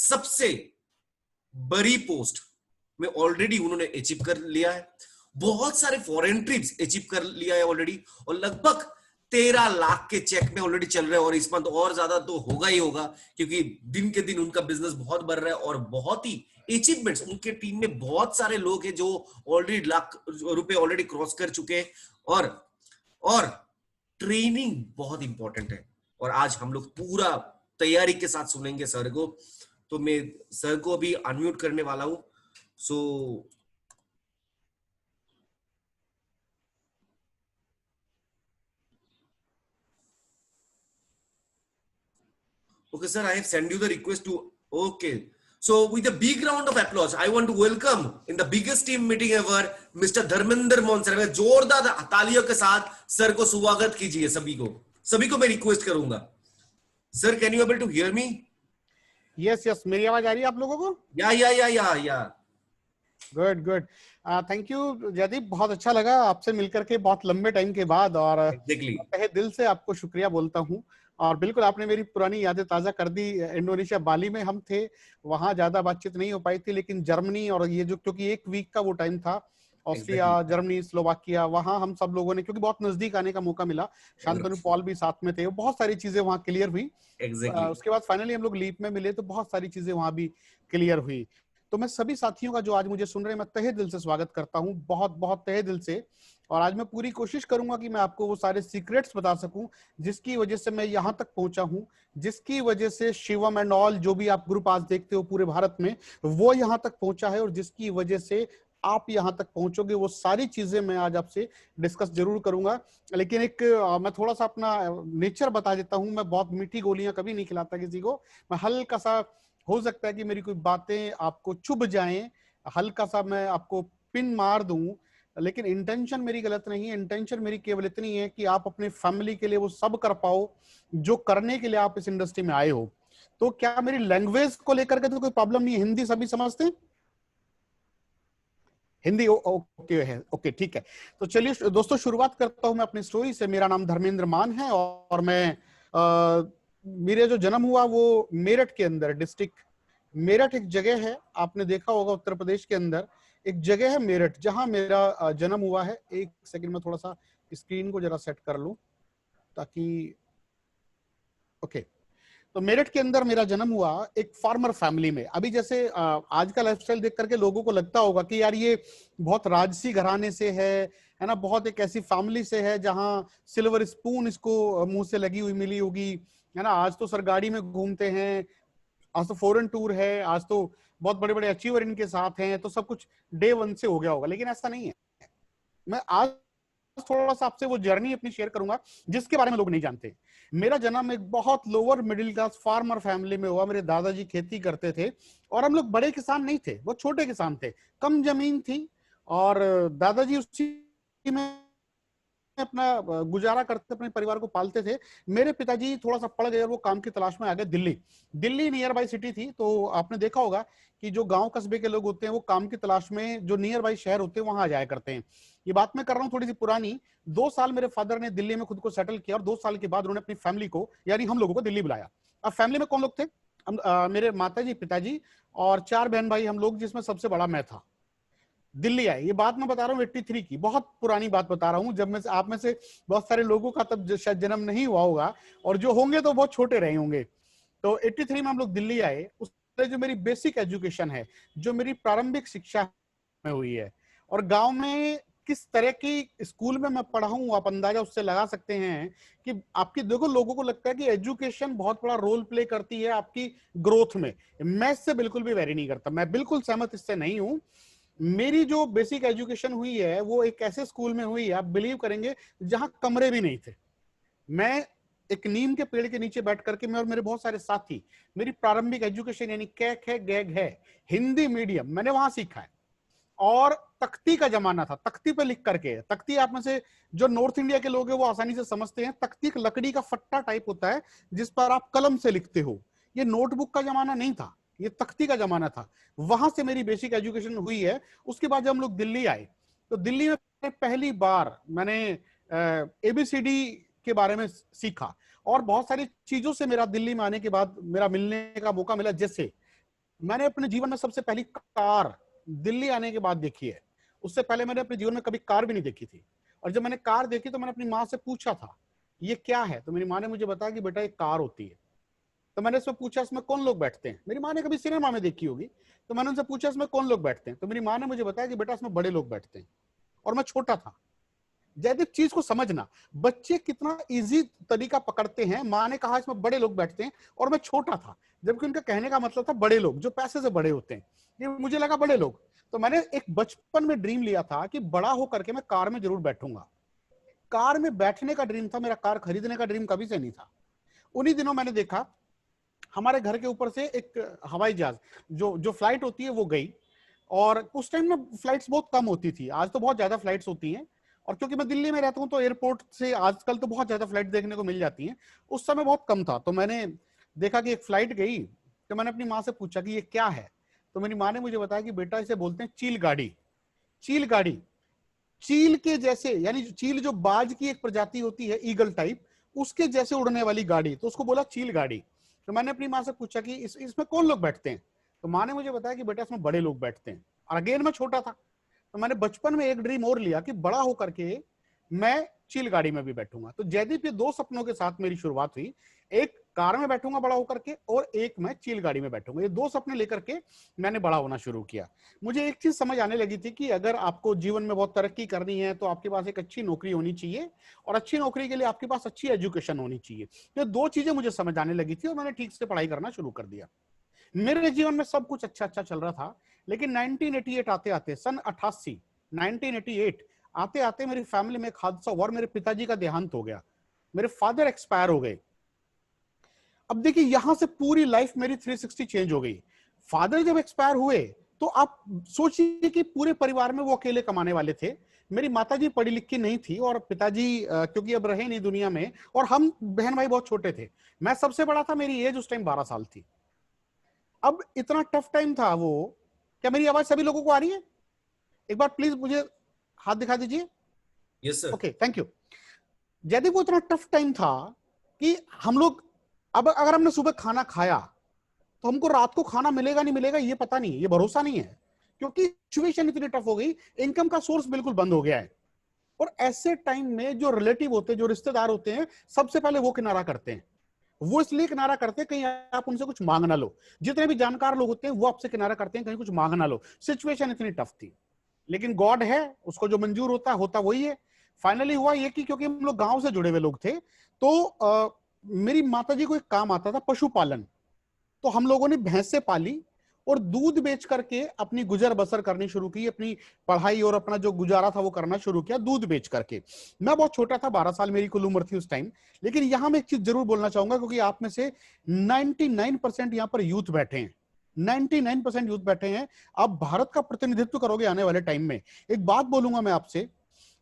सबसे बड़ी पोस्ट में ऑलरेडी उन्होंने अचीव कर लिया है। बहुत सारे फॉरेन ट्रिप्स अचीव कर लिया है ऑलरेडी, और लगभग 13 लाख के चेक में ऑलरेडी चल रहे हैं, और इस मंथ और ज्यादा तो होगा ही होगा, क्योंकि दिन के दिन उनका बिजनेस बहुत बढ़ रहा है और बहुत ही अचीवमेंट्स। उनके टीम में बहुत सारे लोग हैं जो ऑलरेडी लाख रुपए ऑलरेडी क्रॉस कर चुके हैं, और ट्रेनिंग बहुत इंपॉर्टेंट है। और आज हम लोग पूरा तैयारी के साथ सुनेंगे सर को, तो मैं सर को भी अनम्यूट करने वाला हूं। सो okay sir, I have sent you the request to, okay, so with a big round of applause I want to welcome in the biggest team meeting ever Mr. Dharmendra Mohan sir. जोरदार तालियों के साथ sir को स्वागत कीजिए। सभी को मैं रिक्वेस्ट करूंगा। Sir can you able to hear me? Yes yes, मेरी आवाज आ रही है आप लोगों को? Yeah good good, thank you Jaideep, बहुत अच्छा लगा आपसे मिलकर के बहुत लंबे टाइम के बाद, और तहे दिल से आपको शुक्रिया बोलता हूँ। और बिल्कुल आपने मेरी पुरानी यादें ताजा कर दी। इंडोनेशिया बाली में हम थे, वहां ज्यादा बातचीत नहीं हो पाई थी, लेकिन जर्मनी और ये जो, क्योंकि एक वीक का वो टाइम था, ऑस्ट्रिया जर्मनी स्लोवाकिया, वहां हम सब लोगों ने, क्योंकि बहुत नजदीक आने का मौका मिला, शांतनु पॉल भी साथ में थे, बहुत सारी चीजें वहां क्लियर हुई। उसके बाद फाइनली हम लोग लीप में मिले तो बहुत सारी चीजें वहां भी क्लियर हुई। तो मैं सभी साथियों का जो आज मुझे सुन रहे हैं, मैं तहे दिल से स्वागत करता हूं, बहुत बहुत तहे दिल से। और आज मैं पूरी कोशिश करूंगा कि मैं आपको वो सारे सीक्रेट्स बता सकूं जिसकी वजह से मैं यहां तक पहुंचा हूं, जिसकी वजह से शिवम एंड ऑल जो भी आप ग्रुप आज देखते हो पूरे भारत में, वो यहां तक पहुंचा है, और जिसकी वजह से आप यहां तक पहुंचोगे, वो सारी चीजें मैं आज आपसे डिस्कस जरूर करूंगा। लेकिन मैं थोड़ा सा अपना नेचर बता देता हूं। मैं बहुत मीठी गोलियां कभी नहीं खिलाता किसी को। मैं हल्का सा, हो सकता है कि मेरी कोई बातें आपको चुभ जाएं, हल्का सा मैं आपको पिन मार दूं, लेकिन इंटेंशन मेरी गलत नहीं है। इंटेंशन मेरी केवल इतनी है कि आप अपने फैमिली के लिए वो सब कर पाओ जो करने के लिए आप इस इंडस्ट्री में आए हो। तो क्या मेरी लैंग्वेज को लेकर के तो कोई प्रॉब्लम नहीं है? हिंदी सभी समझते हैं? हिंदी ओके है, ओके ठीक है। तो चलिए दोस्तों, शुरुआत करता हूं मैं अपनी स्टोरी से। मेरा नाम धर्मेंद्र मान है, और मैं मेरे जो जन्म हुआ वो मेरठ के अंदर, डिस्ट्रिक्ट मेरठ एक जगह है, आपने देखा होगा उत्तर प्रदेश के अंदर एक जगह है मेरठ, जहां मेरा जन्म हुआ है। एक सेकंड में थोड़ा सा स्क्रीन को जरा सेट कर लूं ताकि, ओके। तो मेरठ के अंदर मेरा जन्म हुआ एक फार्मर फैमिली में। अभी जैसे आज का लाइफस्टाइल देख करके लोगों को लगता होगा कि यार ये बहुत राजसी घराने से है ना, बहुत एक ऐसी फैमिली से है जहां सिल्वर स्पून इसको मुंह से लगी हुई मिली होगी, है ना। आज तो सर गाड़ी में घूमते हैं, आज तो फॉरेन टूर है, आज तो बहुत बड़े बड़े अचीवर इनके साथ हैं, तो सब कुछ डे वन से हो गया होगा, लेकिन ऐसा नहीं है। मैं आज थोड़ा सा आपसे वो जर्नी अपनी शेयर करूंगा जिसके बारे में लोग नहीं जानते। मेरा जन्म एक बहुत lower middle class farmer family में हुआ। मेरे दादाजी खेती करते थे, और हम लोग बड़े किसान नहीं थे, वो छोटे किसान थे, कम जमीन थी, और दादाजी उसी में अपना गुजारा करते, अपने परिवार को पालते थे। मेरे पिताजी थोड़ा सा पड़ गए और वो काम की तलाश में आ गए दिल्ली नियर बाई सिटी थी। तो आपने देखा होगा कि जो गांव कस्बे के लोग होते हैं वो काम की तलाश में जो नियर बाई शहर होते हैं वहां आ जाया करते हैं। ये बात मैं कर रहा हूँ थोड़ी सी पुरानी। 2 साल मेरे फादर ने दिल्ली में खुद को सेटल किया, और 2 साल के बाद उन्होंने अपनी फैमिली को, यानी हम लोगों को, दिल्ली बुलाया। अब फैमिली में कौन लोग थे? मेरे माताजी, पिताजी और 4 बहन भाई हम लोग, जिसमें सबसे बड़ा मैं था। दिल्ली आए, ये बात मैं बता रहा हूँ 83 की, बहुत पुरानी बात बता रहा हूँ, जब मैं आप में से बहुत सारे लोगों का तब शायद जन्म नहीं हुआ होगा, और जो होंगे तो बहुत छोटे रहे होंगे। तो 83 में हम लोग दिल्ली आए। उससे जो मेरी बेसिक एजुकेशन है, जो मेरी प्रारंभिक शिक्षा में हुई है, और गांव में किस तरह की स्कूल में मैं पढ़ा हूं, आप अंदाजा उससे लगा सकते हैं कि आपकी, देखो लोगों को लगता है कि एजुकेशन बहुत बड़ा रोल प्ले करती है आपकी ग्रोथ में। मैं इससे बिल्कुल भी वेरी नहीं करता, मैं बिल्कुल सहमत इससे नहीं हूं। मेरी जो बेसिक एजुकेशन हुई है वो एक ऐसे स्कूल में हुई है, आप बिलीव करेंगे, जहां कमरे भी नहीं थे। मैं एक नीम के पेड़ के नीचे बैठ करके, मैं और मेरे बहुत सारे साथी, मेरी प्रारंभिक एजुकेशन यानी कैक है, गैग है, हिंदी मीडियम, मैंने वहां सीखा है। और तख्ती का जमाना था, तख्ती पे लिख करके। तख्ती आप में से जो नॉर्थ इंडिया के लोग हैं वो आसानी से समझते हैं। तख्ती एक लकड़ी का फट्टा टाइप होता है जिस पर आप कलम से लिखते हो। ये नोटबुक का जमाना नहीं था, ये तख्ती का जमाना था। वहां से मेरी बेसिक एजुकेशन हुई है। उसके बाद जब हम लोग दिल्ली आए, तो दिल्ली में पहली बार मैंने ABCD के बारे में सीखा, और बहुत सारी चीजों से मेरा दिल्ली में आने के बाद मेरा मिलने का मौका मिला। जैसे मैंने अपने जीवन में सबसे पहली कार दिल्ली आने के बाद देखी है। उससे पहले मैंने अपने जीवन में कभी कार भी नहीं देखी थी। और जब मैंने कार देखी तो मैंने अपनी माँ से पूछा था ये क्या है, तो मेरी माँ ने मुझे बताया कि बेटा एक कार होती है। तो मैंने इसमें पूछा इसमें कौन लोग बैठते हैं, मेरी माँ ने कभी सिनेमा में देखी होगी, तो मैंने उनसे पूछा इसमें कौन लोग बैठते हैं, तो मेरी माँ ने मुझे बताया कि बेटा इसमें बड़े लोग बैठते हैं। और मैं छोटा था। जैसे चीज को समझना, बच्चे कितना इजी तरीका पकड़ते हैं। माँ ने कहा इसमें बड़े लोग बैठते हैं और मैं छोटा था, जबकि उनका कहने का मतलब था बड़े लोग जो पैसे से बड़े होते हैं। ये मुझे लगा बड़े लोग। तो मैंने एक बचपन में ड्रीम लिया था कि बड़ा होकर के मैं कार में जरूर बैठूंगा। कार में बैठने का ड्रीम था मेरा, कार खरीदने का ड्रीम कभी से नहीं था। उन्हीं दिनों मैंने देखा हमारे घर के ऊपर से एक हवाई जहाज जो जो फ्लाइट होती है वो गई। और उस टाइम ना फ्लाइट्स बहुत कम होती थी, आज तो बहुत ज्यादा फ्लाइट्स होती हैं। और क्योंकि मैं दिल्ली में रहता हूँ तो एयरपोर्ट से आजकल तो बहुत ज्यादा फ्लाइट देखने को मिल जाती हैं। उस समय बहुत कम था, तो मैंने देखा कि एक फ्लाइट गई। तो मैंने अपनी माँ से पूछा कि ये क्या है, तो मेरी माँ ने मुझे बताया कि बेटा इसे बोलते हैं चील गाड़ी। चील गाड़ी, चील के जैसे, यानी चील जो बाज की एक प्रजाति होती है ईगल टाइप, उसके जैसे उड़ने वाली गाड़ी, तो उसको बोला चील गाड़ी। तो मैंने अपनी माँ से पूछा कि इसमें कौन लोग बैठते हैं, तो माँ ने मुझे बताया कि बेटा इसमें बड़े लोग बैठते हैं। और अगेन मैं छोटा था, तो मैंने बचपन में एक ड्रीम और लिया कि बड़ा होकर के मैं चील गाड़ी में भी बैठूंगा। तो जयदीप ये दो सपनों के साथ मेरी शुरुआत हुई, एक कार में बैठूंगा बड़ा होकर के और एक मैं चील गाड़ी में बैठूंगा। ये दो सपने लेकर के मैंने बड़ा होना शुरू किया। मुझे एक चीज समझ आने लगी थी कि अगर आपको जीवन में बहुत तरक्की करनी है तो आपके पास एक अच्छी नौकरी होनी चाहिए, और अच्छी नौकरी के लिए आपके पास अच्छी एजुकेशन होनी चाहिए। ये दो चीजें मुझे समझ आने लगी थी और मैंने ठीक से पढ़ाई करना शुरू कर दिया। मेरे जीवन में सब कुछ अच्छा अच्छा चल रहा था। लेकिन 1988 आते आते, सन 88, 1988 आते आते मेरी फैमिली में एक हादसा हुआ और मेरे पिताजी का देहांत हो गया। मेरे फादर एक्सपायर हो गए। अब देखिए यहां से पूरी लाइफ मेरी 360 चेंज हो गई। फादर जब एक्सपायर हुए तो आप सोचिए कि पूरे परिवार में वो अकेले कमाने वाले थे। मेरी माताजी पढ़ी लिखी नहीं थी और पिताजी क्योंकि अब रहे नहीं दुनिया में, और हम बहन भाई बहुत छोटे थे। मैं सबसे बड़ा था, मेरी एज उस टाइम 12 साल थी। अब इतना टफ टाइम था वो। क्या मेरी आवाज सभी लोगों को आ रही है? एक बार प्लीज मुझे हाथ दिखा दीजिए। Yes sir. Okay, thank you. यदि वो इतना टफ टाइम था कि हम लोग, अब अगर हमने सुबह खाना खाया तो हमको रात को खाना मिलेगा नहीं मिलेगा ये पता नहीं, ये भरोसा नहीं है, क्योंकि सिचुएशन इतनी टफ हो गई, इनकम का सोर्स बिल्कुल बंद हो गया है। और ऐसे टाइम में जो रिलेटिव होते हैं, जो रिश्तेदार होते हैं, सबसे पहले वो किनारा करते हैं। वो इसलिए किनारा करते हैं कहीं आप उनसे कुछ मांग ना लो। जितने भी जानकार लोग होते हैं वो आपसे किनारा करते हैं कहीं कुछ मांग ना लो। सिचुएशन इतनी टफ थी, लेकिन गॉड है, उसको जो मंजूर होता वही है। फाइनली हुआ ये कि क्योंकि हम लोग गांव से जुड़े हुए लोग थे, तो मेरी माताजी को एक काम आता था पशुपालन। तो हम लोगों ने भैंसे पाली और दूध बेच करके अपनी गुजर बसर करनी शुरू की, अपनी पढ़ाई और अपना जो गुजारा था वो करना शुरू किया दूध बेच करके। मैं बहुत छोटा था, 12 साल मेरी कुल उम्र थी उस टाइम। लेकिन यहां मैं एक चीज जरूर बोलना चाहूंगा, क्योंकि आप में से 99% यहां पर यूथ बैठे हैं। 99% यूथ बैठे हैं। आप भारत का प्रतिनिधित्व करोगे आने वाले टाइम में। एक बात बोलूंगा मैं आपसे,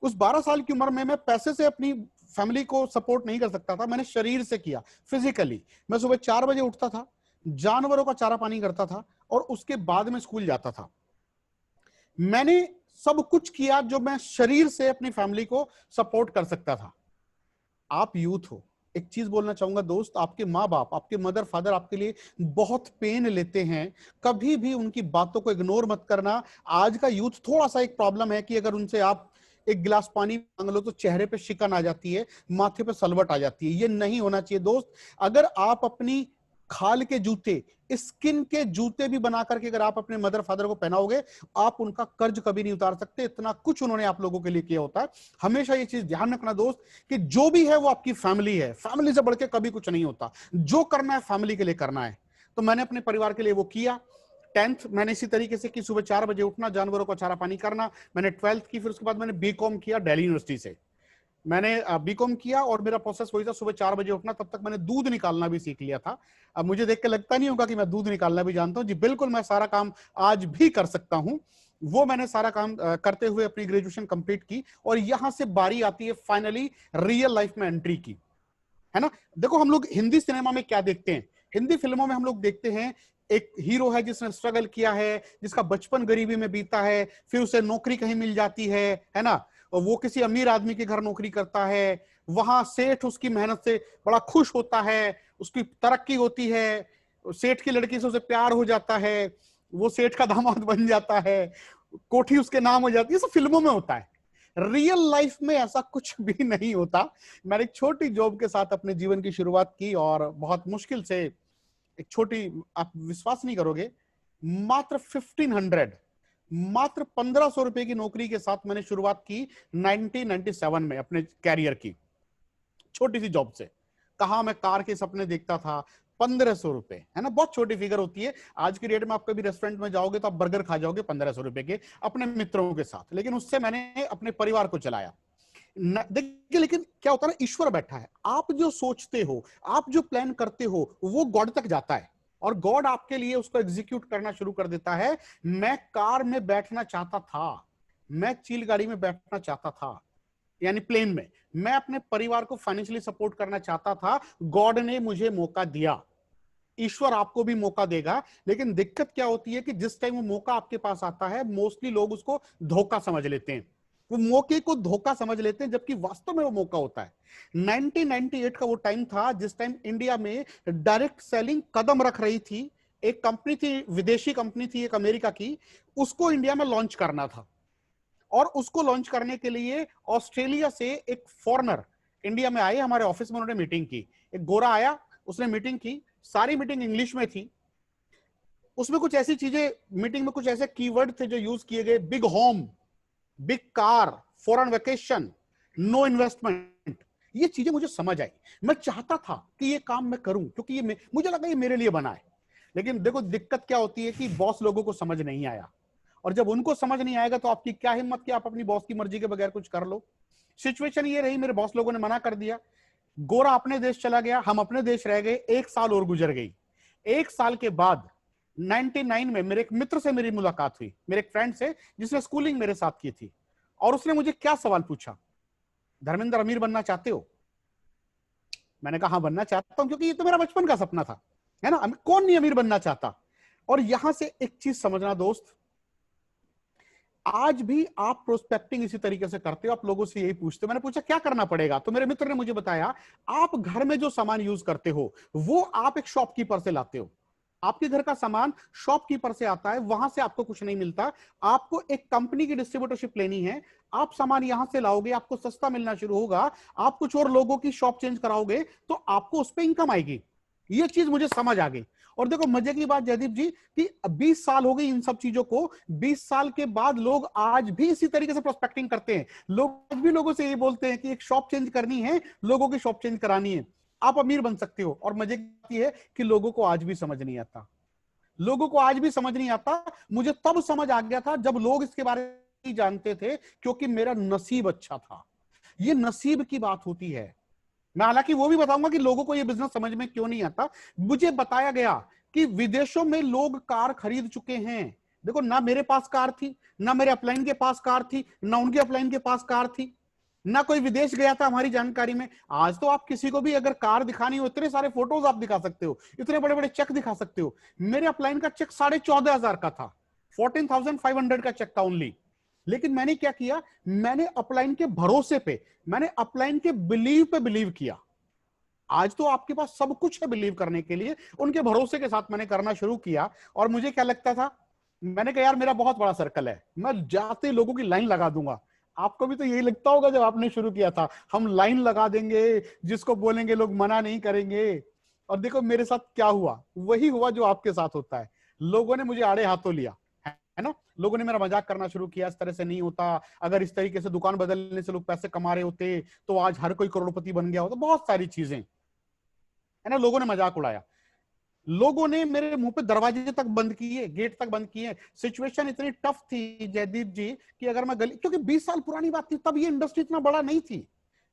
उस 12 साल की उम्र में मैं पैसे से अपनी फैमिली को सपोर्ट नहीं कर सकता था, मैंने शरीर से किया, फिजिकली। मैं सुबह 4 बजे उठता था, जानवरों का चारा पानी करता था और उसके बाद में स्कूल जाता था। मैंने सब कुछ किया जो मैं शरीर से अपनी फैमिली को सपोर्ट कर सकता था। आप यूथ हो, एक चीज बोलना चाहूंगा दोस्त, आपके माँ बाप, आपके मदर फादर आपके लिए बहुत पेन लेते हैं। कभी भी उनकी बातों को इग्नोर मत करना। आज का यूथ थोड़ा सा एक प्रॉब्लम है कि अगर उनसे आप एक गिलास पानी मांग लो तो चेहरे पे शिकन आ जाती है, माथे पे सलवट आ जाती है। ये नहीं होना चाहिए दोस्त। अगर आप अपनी खाल के जूते, स्किन के जूते भी बना करके अगर आप अपने मदर फादर को पहनाओगे, आप उनका कर्ज कभी नहीं उतार सकते। इतना कुछ उन्होंने आप लोगों के लिए किया होता है। हमेशा ये चीज ध्यान रखना दोस्त कि जो भी है वो आपकी फैमिली है। फैमिली से बढ़ के कभी कुछ नहीं होता। जो करना है फैमिली के लिए करना है। तो मैंने अपने परिवार के लिए वो किया। 10th मैंने इसी तरीके से कि सुबह 4 बजे उठना, जानवरों को चारा पानी करना। मैंने 12th की, फिर उसके बाद मैंने बीकॉम किया दिल्ली यूनिवर्सिटी से। मैंने बीकॉम किया और मेरा प्रोसेस वही था, सुबह 4 बजे उठना। तब तक मैंने दूध निकालना भी सीख लिया था। अब मुझे देख के लगता नहीं होगा कि मैं दूध निकालना भी जानता हूं। जी बिल्कुल, मैं सारा काम आज भी कर सकता हूं। वो मैंने सारा काम करते हुए अपनी ग्रेजुएशन कंप्लीट की। और यहां से बारी आती है फाइनली रियल लाइफ में एंट्री की, है ना। देखो हम लोग हिंदी सिनेमा में क्या देखते हैं, हिंदी फिल्मों में हम लोग देखते हैं एक हीरो है जिसने स्ट्रगल किया है, जिसका बचपन गरीबी में बीता है, फिर उसे नौकरी कहीं मिल जाती है ना। और वो किसी अमीर आदमी के घर नौकरी करता है, वहां सेठ उसकी मेहनत से बड़ा खुश होता है, उसकी तरक्की होती है, सेठ की लड़की से उसे प्यार हो जाता है, वो सेठ का दामाद बन जाता है, कोठी उसके नाम हो जाती है। ये सब फिल्मों में होता है, रियल लाइफ में ऐसा कुछ भी नहीं होता। मैंने एक छोटी जॉब के साथ अपने जीवन की शुरुआत की और बहुत मुश्किल से एक छोटी, आप विश्वास नहीं करोगे, मात्र 1500, मात्र 1500 रुपए की नौकरी के साथ मैंने शुरुआत की 1997 में अपने कैरियर की, छोटी सी जॉब से। कहा मैं कार के सपने देखता था, 1500 रुपए, है ना, बहुत छोटी फिगर होती है। आज की डेट में आप कभी रेस्टोरेंट में जाओगे तो आप बर्गर खा जाओगे 1500 रुपए के अपने मित्रों के साथ, लेकिन उससे मैंने अपने परिवार को चलाया। देखिए, लेकिन क्या होता है ना, ईश्वर बैठा है। आप जो सोचते हो, आप जो प्लान करते हो, वो गॉड तक जाता है और गॉड आपके लिए उसको एग्जीक्यूट करना शुरू कर देता है। मैं कार में बैठना चाहता था, मैं चील गाड़ी में बैठना चाहता था, यानी प्लेन में, मैं अपने परिवार को फाइनेंशियली सपोर्ट करना चाहता था। गॉड ने मुझे मौका दिया, ईश्वर आपको भी मौका देगा। लेकिन दिक्कत क्या होती है कि जिस टाइम वो मौका आपके पास आता है, मोस्टली लोग उसको धोखा समझ लेते हैं, वो मौके को धोखा समझ लेते हैं, जबकि वास्तव में वो मौका होता है। 1998 का वो टाइम था जिस टाइम इंडिया में डायरेक्ट सेलिंग कदम रख रही थी। एक कंपनी थी, विदेशी कंपनी थी, एक अमेरिका की, उसको इंडिया में लॉन्च करना था। और उसको लॉन्च करने के लिए ऑस्ट्रेलिया से एक फॉरेनर इंडिया में आए, हमारे ऑफिस में उन्होंने मीटिंग की। एक गोरा आया, उसने मीटिंग की, सारी मीटिंग इंग्लिश में थी। उसमें कुछ ऐसी चीजें, मीटिंग में कुछ ऐसे कीवर्ड थे जो यूज किए गए, big home, big car, foreign vacation, no investment. ये चीजें मुझे समझ आई। मैं चाहता था कि ये काम मैं करूं, क्योंकि ये मुझे लगा ये मेरे लिए बना है। लेकिन देखो, दिक्कत क्या होती है कि बॉस लोगों को समझ नहीं आया, और जब उनको समझ नहीं आएगा तो आपकी क्या हिम्मत कि आप अपनी बॉस की मर्जी के बगैर कुछ कर लो। सिचुएशन ये रही, मेरे बॉस लोगों ने मना कर दिया। गोरा अपने देश चला गया, हम अपने देश रह गए। एक साल और गुजर गई। एक साल के बाद 99 में मेरे एक मित्र से मेरी मुलाकात हुई, मेरे एक फ्रेंड से जिसने स्कूलिंग मेरे साथ की थी। और उसने मुझे क्या सवाल पूछा, धर्मेंद्र अमीर बनना चाहते हो? मैंने कहा हाँ बनना चाहता हूं, क्योंकि ये तो मेरा बचपन का सपना था, है ना, कौन नहीं अमीर बनना चाहता। और यहां से एक चीज समझना दोस्त, आज भी आप प्रोस्पेक्टिंग इसी तरीके से करते हो, आप लोगों से यही पूछते हो। मैंने पूछा क्या करना पड़ेगा, तो मेरे मित्र ने मुझे बताया, आप घर में जो सामान यूज करते हो वो आप एक शॉपकीपर से लाते हो। आपके घर का सामान शॉपकीपर से आता है, वहां से आपको कुछ नहीं मिलता। आपको एक कंपनी की डिस्ट्रीब्यूटरशिप लेनी है, आप सामान यहां से लाओगे, आपको सस्ता मिलना शुरू होगा, आप कुछ और लोगों की शॉप चेंज कराओगे तो आपको उस पर इनकम आएगी। ये चीज मुझे समझ आ गई। और देखो मजे की बात जयदीप जी कि 20 साल हो गई इन सब चीजों को, 20 साल के बाद लोग आज भी इसी तरीके से प्रोस्पेक्टिंग करते हैं। लोग आज भी लोगों से ये बोलते हैं कि एक शॉप चेंज करनी है, लोगों की शॉप चेंज करानी है, आप अमीर बन सकते हो। और मजे की बात यह है कि लोगों को आज भी समझ नहीं आता, लोगों को आज भी समझ नहीं आता। मुझे तब समझ आ गया था जब लोग इसके बारे में नहीं जानते थे, क्योंकि मेरा नसीब अच्छा था। ये नसीब की बात होती है। मैं हालांकि वो भी बताऊंगा कि लोगों को ये बिजनेस समझ में क्यों नहीं आता। मुझे बताया गया कि विदेशों में लोग कार खरीद चुके हैं। देखो, ना मेरे पास कार थी, ना मेरे अपलाइन के पास कार थी, ना उनके अपलाइन के पास कार थी, ना कोई विदेश गया था हमारी जानकारी में। आज तो आप किसी को भी अगर कार दिखानी हो, इतने सारे फोटोज आप दिखा सकते हो, इतने बड़े बड़े चेक दिखा सकते हो। मेरे अपलाइन का चेक 14,500 का था, 14,500 का चेक था ओनली। लेकिन मैंने क्या किया, मैंने अपलाइन के भरोसे पे, मैंने अपलाइन के बिलीव पे बिलीव किया। आज तो आपके पास सब कुछ है बिलीव करने के लिए, उनके भरोसे के साथ मैंने करना शुरू किया। और मुझे क्या लगता था, मैंने कहा यार मेरा बहुत बड़ा सर्कल है, मैं जाते लोगों की लाइन लगा दूंगा। आपको भी तो यही लगता होगा जब आपने शुरू किया था, हम लाइन लगा देंगे, जिसको बोलेंगे लोग मना नहीं करेंगे। और देखो मेरे साथ क्या हुआ, वही हुआ जो आपके साथ होता है। लोगों ने मुझे आड़े हाथों लिया, है ना, लोगों ने मेरा मजाक करना शुरू किया, इस तरह से नहीं होता, अगर इस तरीके से दुकान बदलने से लोग पैसे कमा रहे होते तो आज हर कोई करोड़पति बन गया होता, बहुत सारी चीजें, है ना, लोगों ने मजाक उड़ाया। लोगों ने मेरे मुंह पे दरवाजे तक बंद किए, गेट तक बंद किए। सिचुएशन इतनी टफ थी जयदीप जी कि अगर मैं गली, क्योंकि 20 साल पुरानी बात थी, तब ये इंडस्ट्री इतना बड़ा नहीं थी।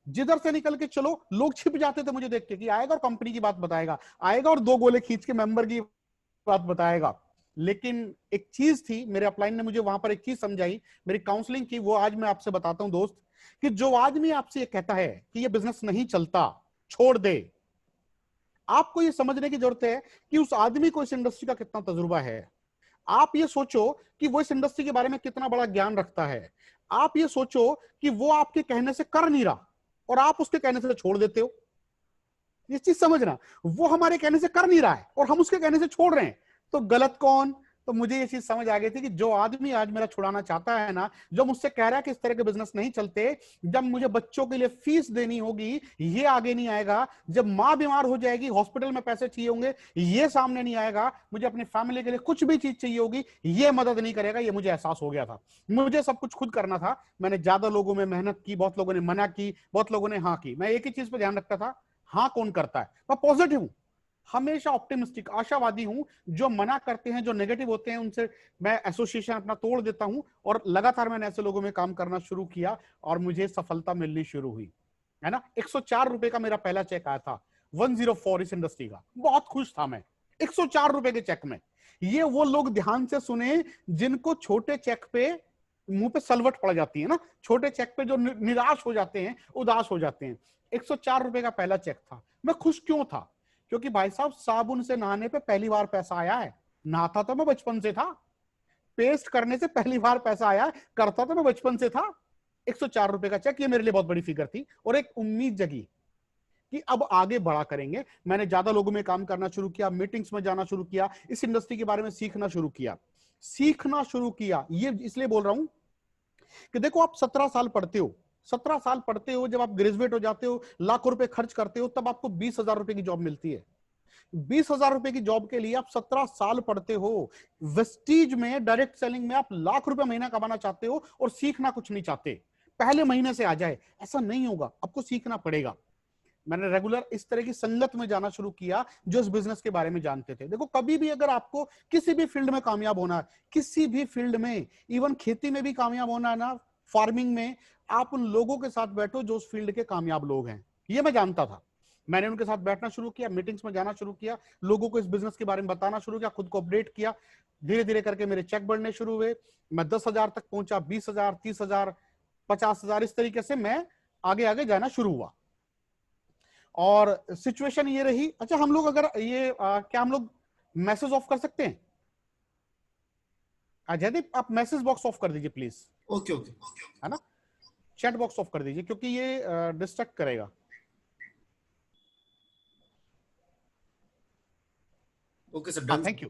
जिधर से निकल के चलो लोग छिप जाते थे मुझे देख के कि आएगा और कंपनी की बात बताएगा, आएगा और 2 गोले खींच के मेंबर की बात बताएगा। लेकिन एक चीज थी, मेरे अपलाइन ने मुझे वहां पर एक चीज समझाई, मेरी काउंसलिंग की, वो आज मैं आपसे बताता हूं दोस्त, कि जो आदमी आपसे ये कहता है कि ये बिजनेस नहीं चलता, छोड़ दे, आपको ये समझने की जरूरत है कि उस आदमी को इस इंडस्ट्री का कितना तजुर्बा है। आप ये सोचो कि वो इस इंडस्ट्री के बारे में कितना बड़ा ज्ञान रखता है। आप ये सोचो कि वो आपके कहने से कर नहीं रहा और आप उसके कहने से छोड़ देते हो। ये चीज समझना, वो हमारे कहने से कर नहीं रहा है और हम उसके कहने से छोड़ रहे हैं, तो गलत कौन? तो मुझे ये चीज समझ आ गई थी कि जो आदमी आज मेरा छुड़ाना चाहता है ना, जो मुझसे कह रहा है कि इस तरह के बिजनेस नहीं चलते, जब मुझे बच्चों के लिए फीस देनी होगी ये आगे नहीं आएगा, जब माँ बीमार हो जाएगी हॉस्पिटल में पैसे चाहिए होंगे ये सामने नहीं आएगा, मुझे अपनी फैमिली के लिए कुछ भी चीज चाहिए होगी ये मदद नहीं करेगा, ये मुझे एहसास हो गया था। मुझे सब कुछ खुद करना था। मैंने ज्यादा लोगों में मेहनत की, बहुत लोगों ने मना की, बहुत लोगों ने हाँ की। मैं एक ही चीज पर ध्यान रखता था, हाँ कौन करता है। मैं पॉजिटिव हूं, हमेशा ऑप्टिमिस्टिक, आशावादी हूं। जो मना करते हैं, जो नेगेटिव होते हैं, उनसे मैं एसोसिएशन अपना तोड़ देता हूं। और लगातार मैंने ऐसे लोगों में काम करना शुरू किया और मुझे सफलता मिलनी शुरू हुई, है ना। 104 रुपए का मेरा पहला चेक आया था, 104 इस इंडस्ट्री का। बहुत खुश था मैं 104 रुपए के चेक में। ये वो लोग ध्यान से सुने जिनको छोटे चेक पे मुंह पे सलवट पड़ जाती है ना, छोटे चेक पे जो निराश हो जाते हैं, उदास हो जाते हैं। 104 रुपए का पहला चेक था। मैं खुश क्यों था? क्योंकि भाई साहब साबुन से नहाने पे पहली बार पैसा आया है। नहाता तो मैं बचपन से था, पेस्ट करने से पहली बार पैसा आया, करता तो मैं बचपन से था। 104 रुपए का चेक, ये मेरे लिए बहुत बड़ी फिगर थी और एक उम्मीद जगी कि अब आगे बढ़ा करेंगे। मैंने ज्यादा लोगों में काम करना शुरू किया, मीटिंग्स में जाना शुरू किया, इस इंडस्ट्री के बारे में सीखना शुरू किया। ये इसलिए बोल रहा हूं कि देखो, आप 17 साल पढ़ते हो, 17 साल पढ़ते हो, जब आप ग्रेजुएट हो जाते हो, लाखों रुपए खर्च करते हो, तब आपको 20,000 रुपए की जॉब मिलती है। 20,000 रुपए की जॉब के लिए आप 17 साल पढ़ते हो। वेस्टीज में, डायरेक्ट सेलिंग में आप लाख रुपए महीना कमाना चाहते हो और सीखना कुछ नहीं चाहते, पहले महीने से आ जाए, ऐसा नहीं होगा, आपको सीखना पड़ेगा। मैंने रेगुलर इस तरह की संगत में जाना शुरू किया जो इस बिजनेस के बारे में जानते थे। देखो, कभी भी अगर आपको किसी भी फील्ड में कामयाब होना है, किसी भी फील्ड में, इवन खेती में भी कामयाब होना है ना, फार्मिंग में, आप उन लोगों के साथ बैठो जो उस फील्ड के कामयाब लोग हैं। ये मैं जानता था। मैंने उनके साथ बैठना शुरू किया, मीटिंग्स में जाना शुरू किया, लोगों को इस बिजनेस के बारे में बताना शुरू किया, खुद को अपडेट किया। धीरे धीरे करके मेरे चेक बढ़ने शुरू हुए। मैं 10,000 तक पहुंचा, 20,000, 30,000, 50,000, इस तरीके से मैं आगे आगे जाना शुरू हुआ। और सिचुएशन ये रही। अच्छा, हम लोग अगर ये क्या हम लोग मैसेज ऑफ कर सकते हैं? जयदीप, आप मैसेज बॉक्स ऑफ कर दीजिए प्लीज। ओके ओके, है ना, चैट बॉक्स ऑफ कर दीजिए क्योंकि ये डिस्ट्रैक्ट करेगा। ओके सर, हाँ, डन। Thank you.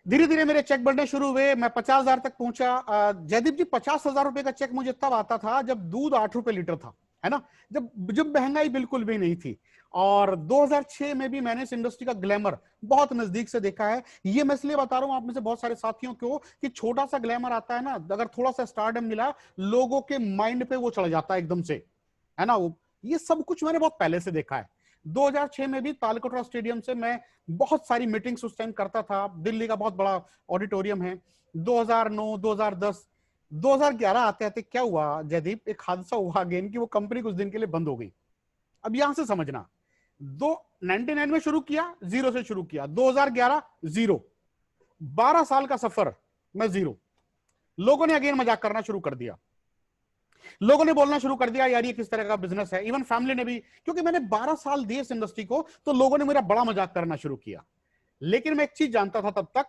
धीरे धीरे मेरे चेक बढ़ने शुरू हुए, मैं 50,000 तक पहुंचा। जयदीप जी, 50,000 रुपए का चेक मुझे तब आता था जब दूध 8 रुपए लीटर था, है ना, जब जब महंगाई बिल्कुल भी नहीं थी। और 2006 में भी मैंने इस इंडस्ट्री का ग्लैमर बहुत नजदीक से देखा है। ये मैं इसलिए बता रहा हूं आप में से बहुत सारे साथियों को कि छोटा सा ग्लैमर आता है ना, अगर थोड़ा सा स्टारडम मिला, लोगों के माइंड पे वो चढ़ जाता है एकदम से, है ना। ये सब कुछ मैंने बहुत पहले से देखा है। 2006 में भी तालकटोरा स्टेडियम से मैं बहुत सारी मीटिंग्स उस टाइम करता था। दिल्ली का बहुत बड़ा ऑडिटोरियम है। 2009, 2010, 2011 आते आते क्या हुआ जयदीप, एक हादसा हुआ अगेन कि वो कंपनी कुछ दिन के लिए बंद हो गई। अब यहां से समझना, 99 में शुरू किया, जीरो से शुरू किया, 2011 जीरो, 12 साल का सफर, मैं जीरो। लोगों ने अगेन मजाक करना शुरू कर दिया, लोगों ने बोलना शुरू कर दिया यार ये किस तरह का बिजनेस है। इवन फैमिली ने भी, क्योंकि मैंने 12 साल दिए इस इंडस्ट्री को, तो लोगों ने मेरा बड़ा मजाक करना शुरू किया। लेकिन मैं एक चीज जानता था तब तक,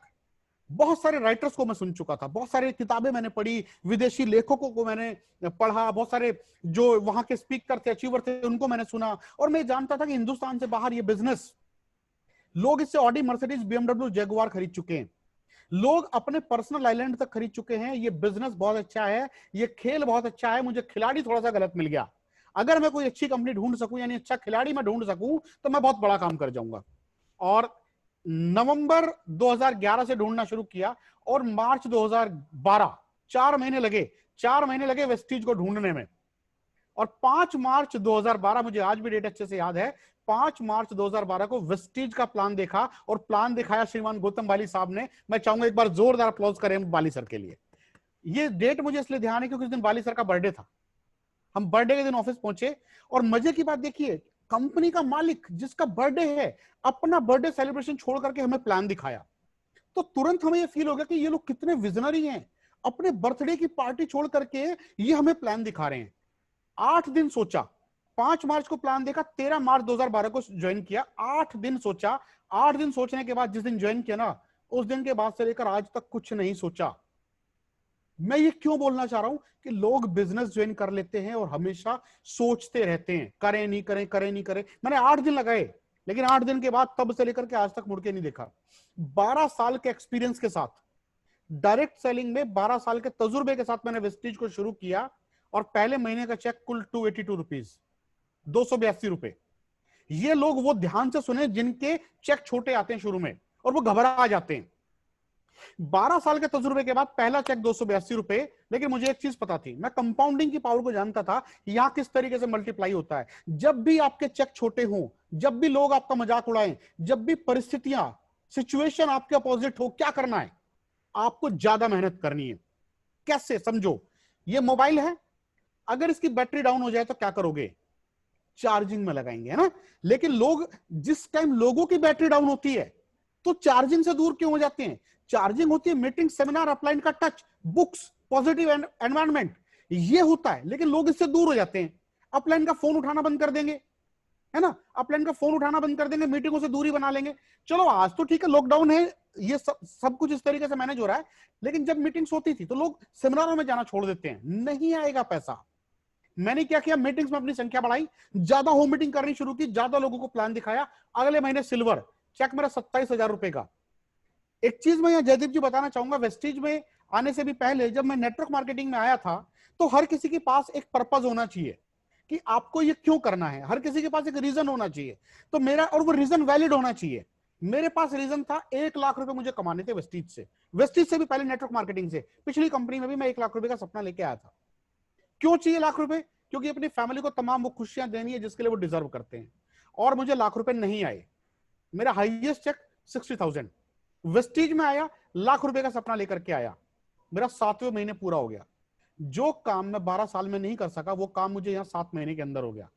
बहुत सारे राइटर्स को मैं सुन चुका था, बहुत सारी किताबें मैंने पढ़ी, विदेशी लेखकों को मैंने पढ़ा, बहुत सारे जो वहां के स्पीकर थे, अचीवर थे, उनको मैंने सुना। और मैं जानता था कि हिंदुस्तान से बाहर ये बिजनेस, लोग इससे ऑडी, मर्सिडीज, बीएमडब्ल्यू, जगुआर खरीद चुके हैं, लोग अपने पर्सनल आइलैंड तक खरीद चुके हैं। ये बिजनेस बहुत अच्छा है, ये खेल बहुत अच्छा है। मुझे खिलाड़ी थोड़ा सा गलत मिल गया। अगर मैं कोई अच्छी कंपनी ढूंढ सकूं, यानी अच्छा खिलाड़ी मैं ढूंढ सकूं, तो मैं बहुत बड़ा काम कर जाऊंगा। और नवंबर 2011 से ढूंढना शुरू किया और मार्च 2012, 4 महीने लगे, 4 महीने लगे वेस्टीज को ढूंढने में। और 5 मार्च 2012, मुझे आज भी डेट अच्छे से याद है, 5 मार्च 2012 को वेस्टीज का प्लान देखा और प्लान दिखाया श्रीमान गौतम बाली साहब ने। मैं चाहूंगा एक बार जोरदार अप्लॉज करें बाली सर के लिए। ये डेट मुझे इसलिए ध्यान है क्योंकि उस दिन बाली सर का बर्थडे था। हम बर्थडे के दिन ऑफिस पहुंचे और मजे की बात देखिए, कंपनी का मालिक जिसका बर्थडे है, अपना बर्थडे सेलिब्रेशन छोड़ करके हमें प्लान दिखाया। तो तुरंत हमें ये फील हो गया कि ये लोग कितने विजनरी हैं, अपने बर्थडे की पार्टी छोड़ करके ये हमें प्लान दिखा रहे हैं। 8 दिन सोचा, 5 मार्च को प्लान देखा, 13 मार्च 2012 को ज्वाइन किया। 8 दिन सोचा, 8 दिन सोचने के बाद जिस दिन ज्वाइन किया ना, उस दिन के बाद से लेकर आज तक कुछ नहीं सोचा। मैं ये क्यों बोलना चाह रहा हूं कि लोग बिजनेस ज्वाइन कर लेते हैं और हमेशा सोचते रहते हैं, करें नहीं करें, करें नहीं करें। मैंने 8 दिन लगाए, लेकिन 8 दिन के बाद तब से लेकर के आज तक मुड़ के नहीं देखा। 12 साल के एक्सपीरियंस के साथ, डायरेक्ट सेलिंग में 12 साल के तजुर्बे के साथ मैंने वेस्टीज को शुरू किया, और पहले महीने का चेक कुल 282 रुपीज, 282 रुपए। ये लोग वो ध्यान से सुने जिनके चेक छोटे आते हैं शुरू में और वो घबरा जाते हैं। 12 साल के तजुर्बे के बाद पहला चेक 282 रुपए। लेकिन मुझे एक चीज पता थी, मैं कंपाउंडिंग की पावर को जानता था, यहां किस तरीके से मल्टीप्लाई होता है। जब भी आपके चेक छोटे हों, जब भी लोग आपका मजाक उड़ाएं, जब भी परिस्थितियां, सिचुएशन आपके अपोजिट हो, क्या करना है? आपको ज्यादा मेहनत करनी है। कैसे? समझो, ये मोबाइल है, अगर इसकी बैटरी डाउन हो जाए तो क्या करोगे? चार्जिंग में लगाएंगे, है ना? लेकिन लोग, जिस टाइम लोगों की बैटरी डाउन होती है तो चार्जिंग से दूर क्यों हो जाते हैं? चार्जिंग होती है मीटिंग, सेमिनार, अपलाइन का टच, बुक्स, पॉजिटिव एनवायरनमेंट, ये होता है। लेकिन लोग इससे दूर हो जाते हैं, अपलाइन का फोन उठाना बंद कर देंगे, है ना? अपलाइन का फोन उठाना बंद कर देंगे, मीटिंगों से दूरी बना लेंगे। चलो आज तो ठीक है, लॉकडाउन है, ये सब कुछ इस तरीके से मैनेज हो रहा है। लेकिन जब मीटिंग्स होती थी तो लोग सेमिनारों में जाना छोड़ देते हैं, नहीं आएगा पैसा। मैंने क्या किया, मीटिंग्स में अपनी संख्या बढ़ाई, ज्यादा होम मीटिंग करनी शुरू की, ज्यादा लोगों को प्लान दिखाया। अगले महीने सिल्वर चेक मेरा 27,000 रुपए का। एक चीज मैं यहाँ जयदीप जी बताना चाहूंगा, वेस्टीज में आने से भी पहले जब मैं नेटवर्क मार्केटिंग में आया था, तो हर किसी के पास एक पर्पज होना चाहिए कि आपको ये क्यों करना है। हर किसी के पास एक रीजन होना चाहिए, तो मेरा, और वो रीजन वैलिड होना चाहिए। मेरे पास रीजन था, 1 लाख रुपए मुझे कमाने थे वेस्टीज से, वेस्टीज से भी पहले नेटवर्क मार्केटिंग से। पिछली कंपनी में भी मैं 1 लाख रुपए का सपना लेके आया था। क्यों चाहिए लाख रुपए? क्योंकि अपनी फैमिली को तमाम वो खुशियां देनी है जिसके लिए वो डिजर्व करते हैं। और मुझे लाख रुपए नहीं आए, मेरा हाईएस्ट चेक 60,000 वेस्टीज में आया, लाख रुपए का सपना लेकर के आया। मेरा 7वें महीने पूरा हो गया। जो काम मैं 12 साल में नहीं कर सका, वो काम मुझे यहाँ 7 महीने के अंदर हो गया।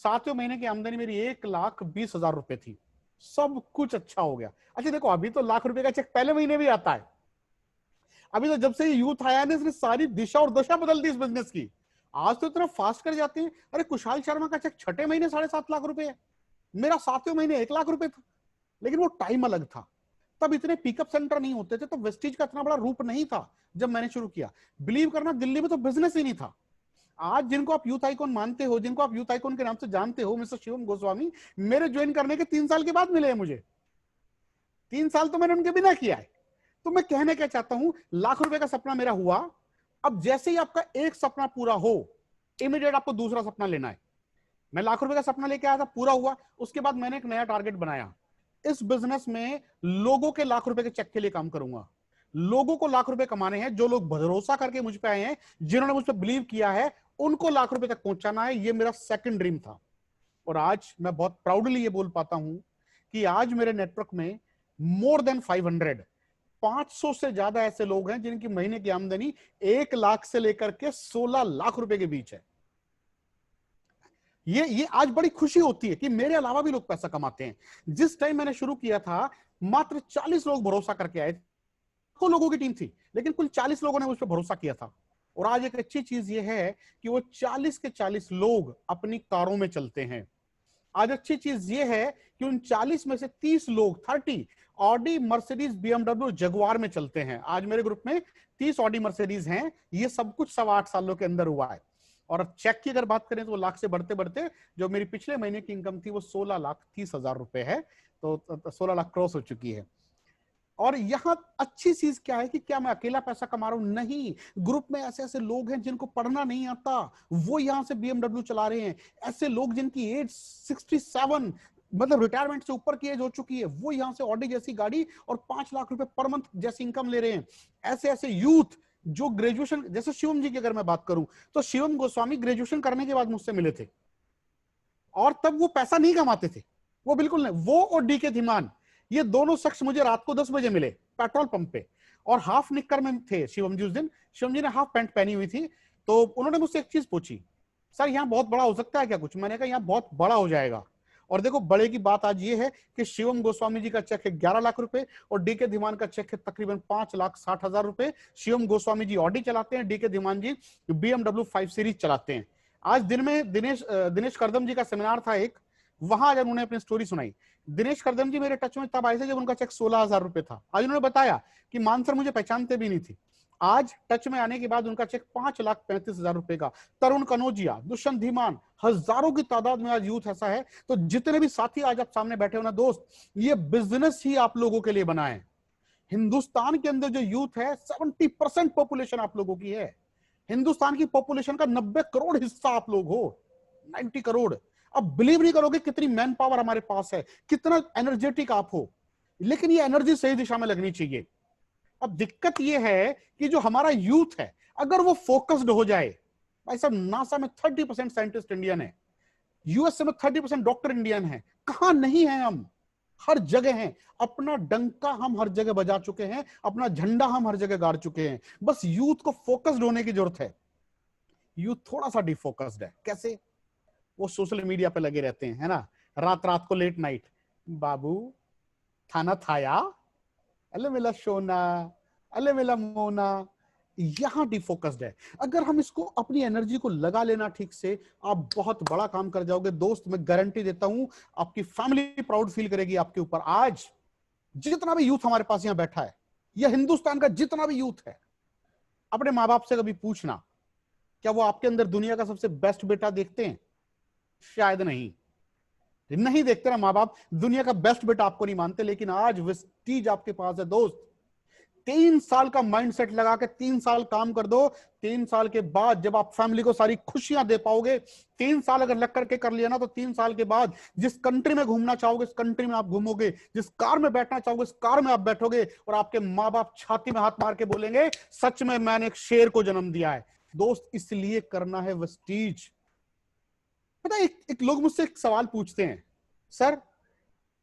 7वें महीने की आमदनी मेरी 1,20,000 रुपए थी। सब कुछ अच्छा हो गया। अच्छा देखो, अभी तो लाख रुपए का चेक पहले महीने भी आता है। अभी तो जब से ये यूथ आया ना, इसने सारी दिशा और दशा बदल दी इस बिजनेस की। आज तो इतना फास्ट कर जाते हैं। अरे कुशाल शर्मा का चेक छठे महीने 7.5 लाख रुपए है, मेरा 7वें महीने 1 लाख रुपए था। लेकिन वो टाइम अलग था, तब इतने पिकअप सेंटर नहीं होते थे, तो वेस्टीज का इतना बड़ा रूप नहीं था जब मैंने शुरू किया। बिलीव करना, दिल्ली में तो बिजनेस ही नहीं था। आज जिनको आप यूथ आइकॉन मानते हो, जिनको आप यूथ आइकॉन के नाम से जानते हो, मिस्टर शिवम गोस्वामी, मेरे ज्वाइन करने के 3 साल के बाद मिले हैं मुझे। 3 साल तो मैंने उनके बिना किया है। तो मैं कहने क्या चाहता हूं, लाख रुपए का सपना मेरा हुआ। अब जैसे ही आपका एक सपना पूरा हो, इमीडिएट आपको दूसरा सपना लेना है। मैं लाख रुपए का सपना लेके आया था, पूरा हुआ। उसके बाद मैंने एक नया टारगेट बनाया, इस बिजनेस में लोगों के लाख रुपए के चेक के लिए काम करूंगा। लोगों को लाख रुपए कमाने हैं, जो लोग भरोसा करके मुझ पे आए हैं, जिन्होंने मुझ पे बिलीव किया है, उनको लाख रुपए तक पहुंचाना है। ये मेरा सेकंड ड्रीम था। और आज मैं बहुत प्राउडली ये बोल पाता हूं कि आज मेरे नेटवर्क में मोर देन 500 से ज्यादा ऐसे लोग हैं जिनकी महीने की आमदनी 1 लाख से लेकर के 16 लाख रुपए के बीच है। ये आज बड़ी खुशी होती है कि मेरे अलावा भी लोग पैसा कमाते हैं। जिस टाइम मैंने शुरू किया था, मात्र 40 लोग भरोसा करके आए थे। लाखों लोगों की टीम थी, लेकिन कुल 40 लोगों ने मुझ पर भरोसा किया था। और आज एक अच्छी चीज ये है कि वो 40 के 40 लोग अपनी कारों में चलते हैं। आज अच्छी चीज ये है कि उन 40 में से 30 लोग, 30 ऑडी, मर्सिडीज, बीएमडब्ल्यू, जगुआर में चलते हैं। आज मेरे ग्रुप में 30 ऑडी मर्सिडीज हैं। ये सब कुछ 8.25 सालों के अंदर हुआ है। और चेक की अगर बात करें तो वो लाख से बढ़ते बढ़ते, जो मेरी पिछले महीने की इनकम थी वो 16,30,000 रुपए है। तो 16 लाख क्रॉस हो चुकी है। और यहां अच्छी चीज क्या है कि क्या मैं अकेला पैसा कमा रहा हूं? नहीं, ग्रुप में ऐसे ऐसे लोग हैं जिनको पढ़ना नहीं आता, वो यहां से बीएमडब्ल्यू चला रहे हैं। ऐसे लोग जिनकी एज 67, मतलब रिटायरमेंट से ऊपर की एज हो चुकी है, वो यहां से ऑडी जैसी गाड़ी और 5 लाख रुपए पर मंथ जैसी इनकम ले रहे हैं। ऐसे ऐसे यूथ जो ग्रेजुएशन, जैसे शिवम जी की अगर मैं बात करूं, तो शिवम गोस्वामी ग्रेजुएशन करने के बाद मुझसे मिले थे, और तब वो पैसा नहीं कमाते थे, वो बिल्कुल नहीं। वो और डीके धीमान, ये दोनों शख्स मुझे रात को 10 बजे मिले पेट्रोल पंप पे, और हाफ निक्कर में थे शिवम जी उस दिन। शिवम जी ने हाफ पैंट पहनी हुई थी। तो उन्होंने मुझसे एक चीज पूछी, सर यहाँ बहुत बड़ा हो सकता है क्या कुछ? मैंने कहा यहाँ बहुत बड़ा हो जाएगा। और देखो, बड़े की बात आज ये है कि शिवम गोस्वामी जी का चेक है 11 लाख रुपए, और डीके धीमान का चेक है तकरीबन 5,60,000 रुपए। शिवम गोस्वामी जी ऑडी चलाते हैं, डीके धीमान जी बीएमडब्ल्यू 5 सीरीज चलाते हैं। आज दिन में दिनेश करदम जी का सेमिनार था एक, वहां जब उन्होंने अपनी स्टोरी सुनाई। दिनेश करदम जी मेरे टच में तब आए थे जब उनका चेक 16,000 रुपए था। आज उन्होंने बताया कि मान सर मुझे पहचानते भी नहीं थी, आज टच में आने के बाद उनका चेक 5,35,000 रुपए का। तरुण कनौजिया, दुष्यंत धीमान, हजारों की तादाद में आज यूथ ऐसा है। तो जितने भी साथी आज आप सामने बैठे हो ना दोस्त, ये बिजनेस ही आप लोगों के लिए बना है। हिंदुस्तान के अंदर जो यूथ है 70% पॉपुलेशन आप लोगों की है। हिंदुस्तान की पॉपुलेशन का 90 करोड़ हिस्सा आप लोग हो, 90 करोड़। अब बिलीव नहीं करोगे कितनी मैन पावर हमारे पास है, कितना एनर्जेटिक आप हो, लेकिन ये एनर्जी सही दिशा में लगनी चाहिए। अब दिक्कत ये है कि जो हमारा यूथ है, अगर वो फोकस्ड हो जाए, भाई साहब नासा में 30% साइंटिस्ट इंडियन है, यूएसए में 30% डॉक्टर इंडियन है, कहां नहीं है हम, हर जगह हैं। अपना डंका हम हर जगह बजा चुके हैं, अपना झंडा हम हर जगह गाड़ चुके हैं। बस यूथ को फोकस्ड होने की जरूरत है। यूथ थोड़ा सा डिफोकस्ड है। कैसे? वो सोशल मीडिया पे लगे रहते हैं, है ना, रात रात को लेट नाइट, बाबू थाना थाया, अले मेला सोना, अले मेला मोना, यहां डिफोकस्ड है। अगर हम इसको अपनी एनर्जी को लगा लेना ठीक से, आप बहुत बड़ा काम कर जाओगे दोस्त। मैं गारंटी देता हूं, आपकी फैमिली प्राउड फील करेगी आपके ऊपर। आज जितना भी यूथ हमारे पास यहां बैठा है, यह हिंदुस्तान का जितना भी यूथ है, अपने माँ बाप से कभी पूछना, क्या वो आपके अंदर दुनिया का सबसे बेस्ट बेटा देखते हैं? शायद नहीं, नहीं देखते ना माँ बाप, दुनिया का बेस्ट बेटा आपको नहीं मानते। लेकिन आज वेस्टीज आपके पास है दोस्त। 3 साल का माइंडसेट लगा के 3 साल काम कर दो। 3 साल के बाद जब आप फैमिली को सारी खुशियां दे पाओगे, 3 साल अगर लग करके कर लिया ना, तो 3 साल के बाद जिस कंट्री में घूमना चाहोगे उस कंट्री में आप घूमोगे, जिस कार में बैठना चाहोगे उस कार में आप बैठोगे, और आपके माँ बाप छाती में हाथ मार के बोलेंगे सच में मैंने एक शेर को जन्म दिया है। दोस्त इसलिए करना है वेस्टीज। पता है, एक लोग मुझसे एक सवाल पूछते हैं, सर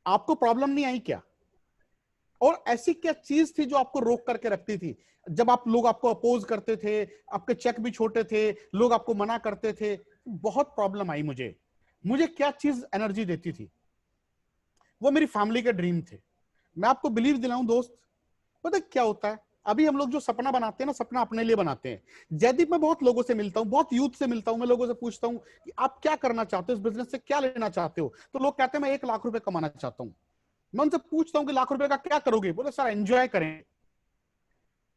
आपको प्रॉब्लम नहीं आई क्या? और ऐसी क्या चीज थी जो आपको रोक करके रखती थी? जब आप लोग आपको अपोज करते थे, आपके चेक भी छोटे थे, लोग आपको मना करते थे, बहुत प्रॉब्लम आई मुझे। मुझे क्या चीज एनर्जी देती थी? वो मेरी फैमिली के ड्रीम थे। मैं आपको बिलीव दिलाऊं दोस्त, पता क्या होता है, अभी हम लोग जो सपना बनाते हैं ना, सपना अपने लिए बनाते हैं। जयदीप, मैं बहुत लोगों से मिलता हूं, बहुत यूथ से मिलता हूं, मैं लोगों से पूछता हूं कि आप क्या करना चाहते हो, इस बिजनेस से क्या लेना चाहते हो? तो लोग कहते हैं मैं 1 लाख रुपए कमाना चाहता हूं। मैं उनसे पूछता हूं कि लाख रुपए का क्या करोगे? बोले सर एंजॉय करें।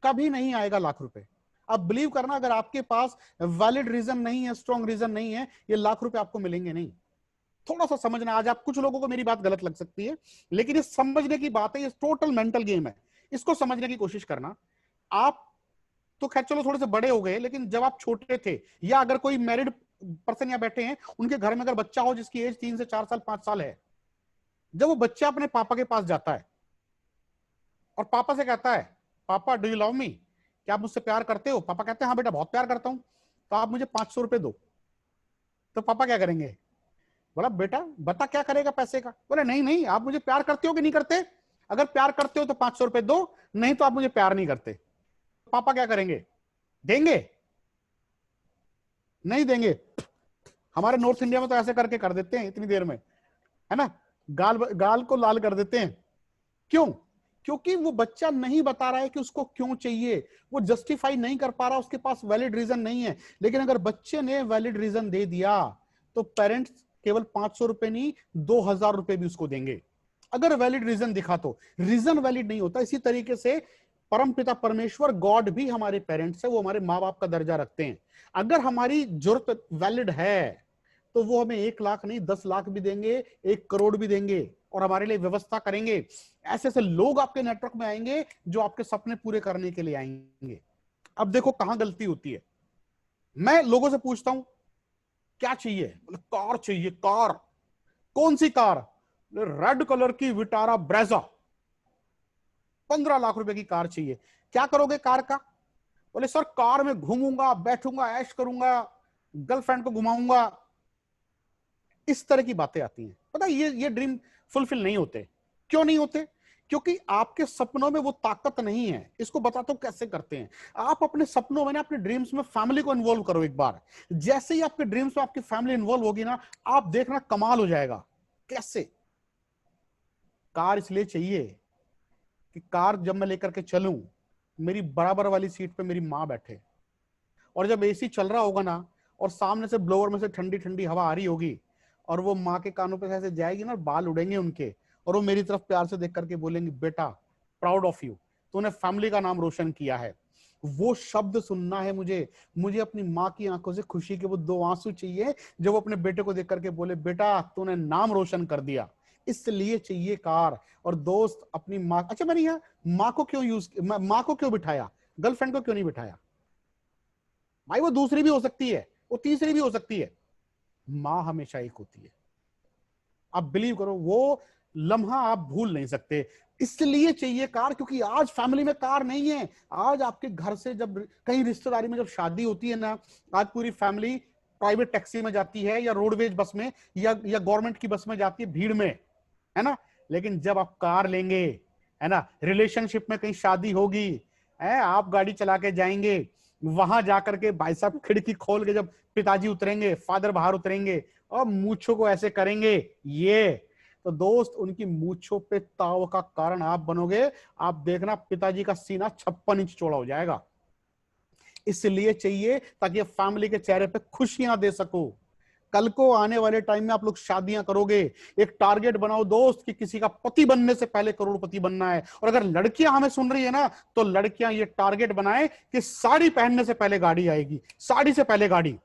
कभी नहीं आएगा लाख रुपए। आप बिलीव करना, अगर आपके पास वैलिड रीजन नहीं है, स्ट्रॉन्ग रीजन नहीं है, ये लाख रुपए आपको मिलेंगे नहीं। थोड़ा सा समझना। आज आप कुछ लोगों को मेरी बात गलत लग सकती है, लेकिन ये समझने की बात है, ये टोटल मेंटल गेम है। इसको समझने की कोशिश करना। आप तो खैर चलो थोड़े से बड़े हो गए, लेकिन जब आप छोटे थे, या अगर कोई मैरिड पर्सन यहाँ बैठे हैं, उनके घर में अगर बच्चा हो जिसकी एज 3 से 4 साल 5 साल है, जब वो बच्चा अपने पापा के पास जाता है और पापा से कहता है पापा डू यू लव मी, क्या आप मुझसे प्यार करते हो? पापा कहते हैं हाँ बेटा बहुत प्यार करता हूं, तो आप मुझे 500 रुपए दो। तो पापा क्या करेंगे? बोला बेटा बता क्या करेगा पैसे का? बोले नहीं नहीं, आप मुझे प्यार करते हो कि नहीं करते? अगर प्यार करते हो तो 500 रुपए दो, नहीं तो आप मुझे प्यार नहीं करते। पापा क्या करेंगे? देंगे? नहीं देंगे। हमारे नॉर्थ इंडिया में तो ऐसे करके कर देते हैं इतनी देर में, है ना, गाल गाल को लाल कर देते हैं। क्यों? क्योंकि वो बच्चा नहीं बता रहा है कि उसको क्यों चाहिए, वो जस्टिफाई नहीं कर पा रहा, उसके पास वैलिड रीजन नहीं है। लेकिन अगर बच्चे ने वैलिड रीजन दे दिया, तो पेरेंट्स केवल 500 रुपए नहीं 2000 रुपए भी उसको देंगे, अगर वैलिड रीजन दिखा तो। रीजन वैलिड नहीं होता। इसी तरीके से परम पिता परमेश्वर गॉड भी हमारे पेरेंट्स है, वो हमारे माँ बाप का दर्जा रखते हैं। अगर हमारी जरूरत वैलिड है, तो वो हमें 1 लाख नहीं 10 लाख भी देंगे, 1 करोड़ भी देंगे, और हमारे लिए व्यवस्था करेंगे। ऐसे ऐसे लोग आपके नेटवर्क में आएंगे जो आपके सपने पूरे करने के लिए आएंगे। अब देखो कहां गलती होती है। मैं लोगों से पूछता हूं क्या चाहिए? बोले कार चाहिए। कार? कौन सी कार? रेड कलर की विटारा ब्रेजा, 15 लाख रुपए की कार चाहिए। क्या करोगे कार का? बोले सर कार में घूमूंगा, बैठूंगा, ऐश करूंगा, गर्लफ्रेंड को घुमाऊंगा। इस तरह की बातें आती हैं। पता है ये ड्रीम फुलफिल नहीं होते। क्यों नहीं होते? क्योंकि आपके सपनों में वो ताकत नहीं है। इसको बताता हूं कैसे करते हैं। आप अपने सपनों में ना, अपने ड्रीम्स में फैमिली को इन्वॉल्व करो एक बार। जैसे ही आपके ड्रीम्स में आपकी फैमिली इन्वॉल्व होगी ना, आप देखना कमाल हो जाएगा। कैसे? कार इसलिए चाहिए कि कार जब मैं लेकर के चलूं, मेरी बराबर वाली सीट पे मेरी माँ बैठे, और जब एसी चल रहा होगा ना, और सामने से ब्लोअर में से ठंडी ठंडी हवा आ रही होगी, और वो माँ के कानों पे ऐसे जाएगी ना, बाल उड़ेंगे उनके, और वो मेरी तरफ प्यार से देख करके बोलेंगी बेटा प्राउड ऑफ यू, तूने फैमिली का नाम रोशन किया है। वो शब्द सुनना है मुझे। मुझे अपनी माँ की आंखों से खुशी के वो 2 आंसू चाहिए जब वो अपने बेटे को देख करके बोले, बेटा तूने नाम रोशन कर दिया। इसलिए चाहिए कार। और दोस्त अपनी माँ, अच्छा मैंने यहाँ माँ को क्यों माँ को क्यों बिठाया, गर्लफ्रेंड को क्यों नहीं बिठाया? भाई वो दूसरी भी हो सकती है, वो तीसरी भी हो सकती है, माँ हमेशा एक होती है। आप बिलीव करो, वो लम्हा आप भूल नहीं सकते। इसलिए चाहिए कार, क्योंकि आज फैमिली में कार नहीं है। आज आपके घर से जब कहीं रिश्तेदारी में जब शादी होती है ना, आज पूरी फैमिली प्राइवेट टैक्सी में जाती है या रोडवेज बस में या गवर्नमेंट की बस में जाती है, भीड़ में, है ना। लेकिन जब आप कार लेंगे, है ना, रिलेशनशिप में कहीं शादी होगी, है, आप गाड़ी चला के जाएंगे, वहां जाकर के भाई साहब खिड़की खोल के जब पिताजी उतरेंगे, फादर बाहर उतरेंगे और मूंछों को ऐसे करेंगे, ये तो दोस्त उनकी मूंछों पे ताव का कारण आप बनोगे। आप देखना पिताजी का सीना 56 इंच चौड़ा हो जाएगा। इसलिए चाहिए ताकि फैमिली के चेहरे पे खुशियां दे सको। कल को आने वाले टाइम में आप लोग शादियां करोगे, एक टारगेट बनाओ दोस्त कि किसी का पति बनने से पहले करोड़पति बनना है। और अगर लड़कियां हमें सुन रही है ना, तो लड़कियां ये टारगेट बनाए कि साड़ी पहनने से पहले गाड़ी आएगी, साड़ी से पहले गाड़ी,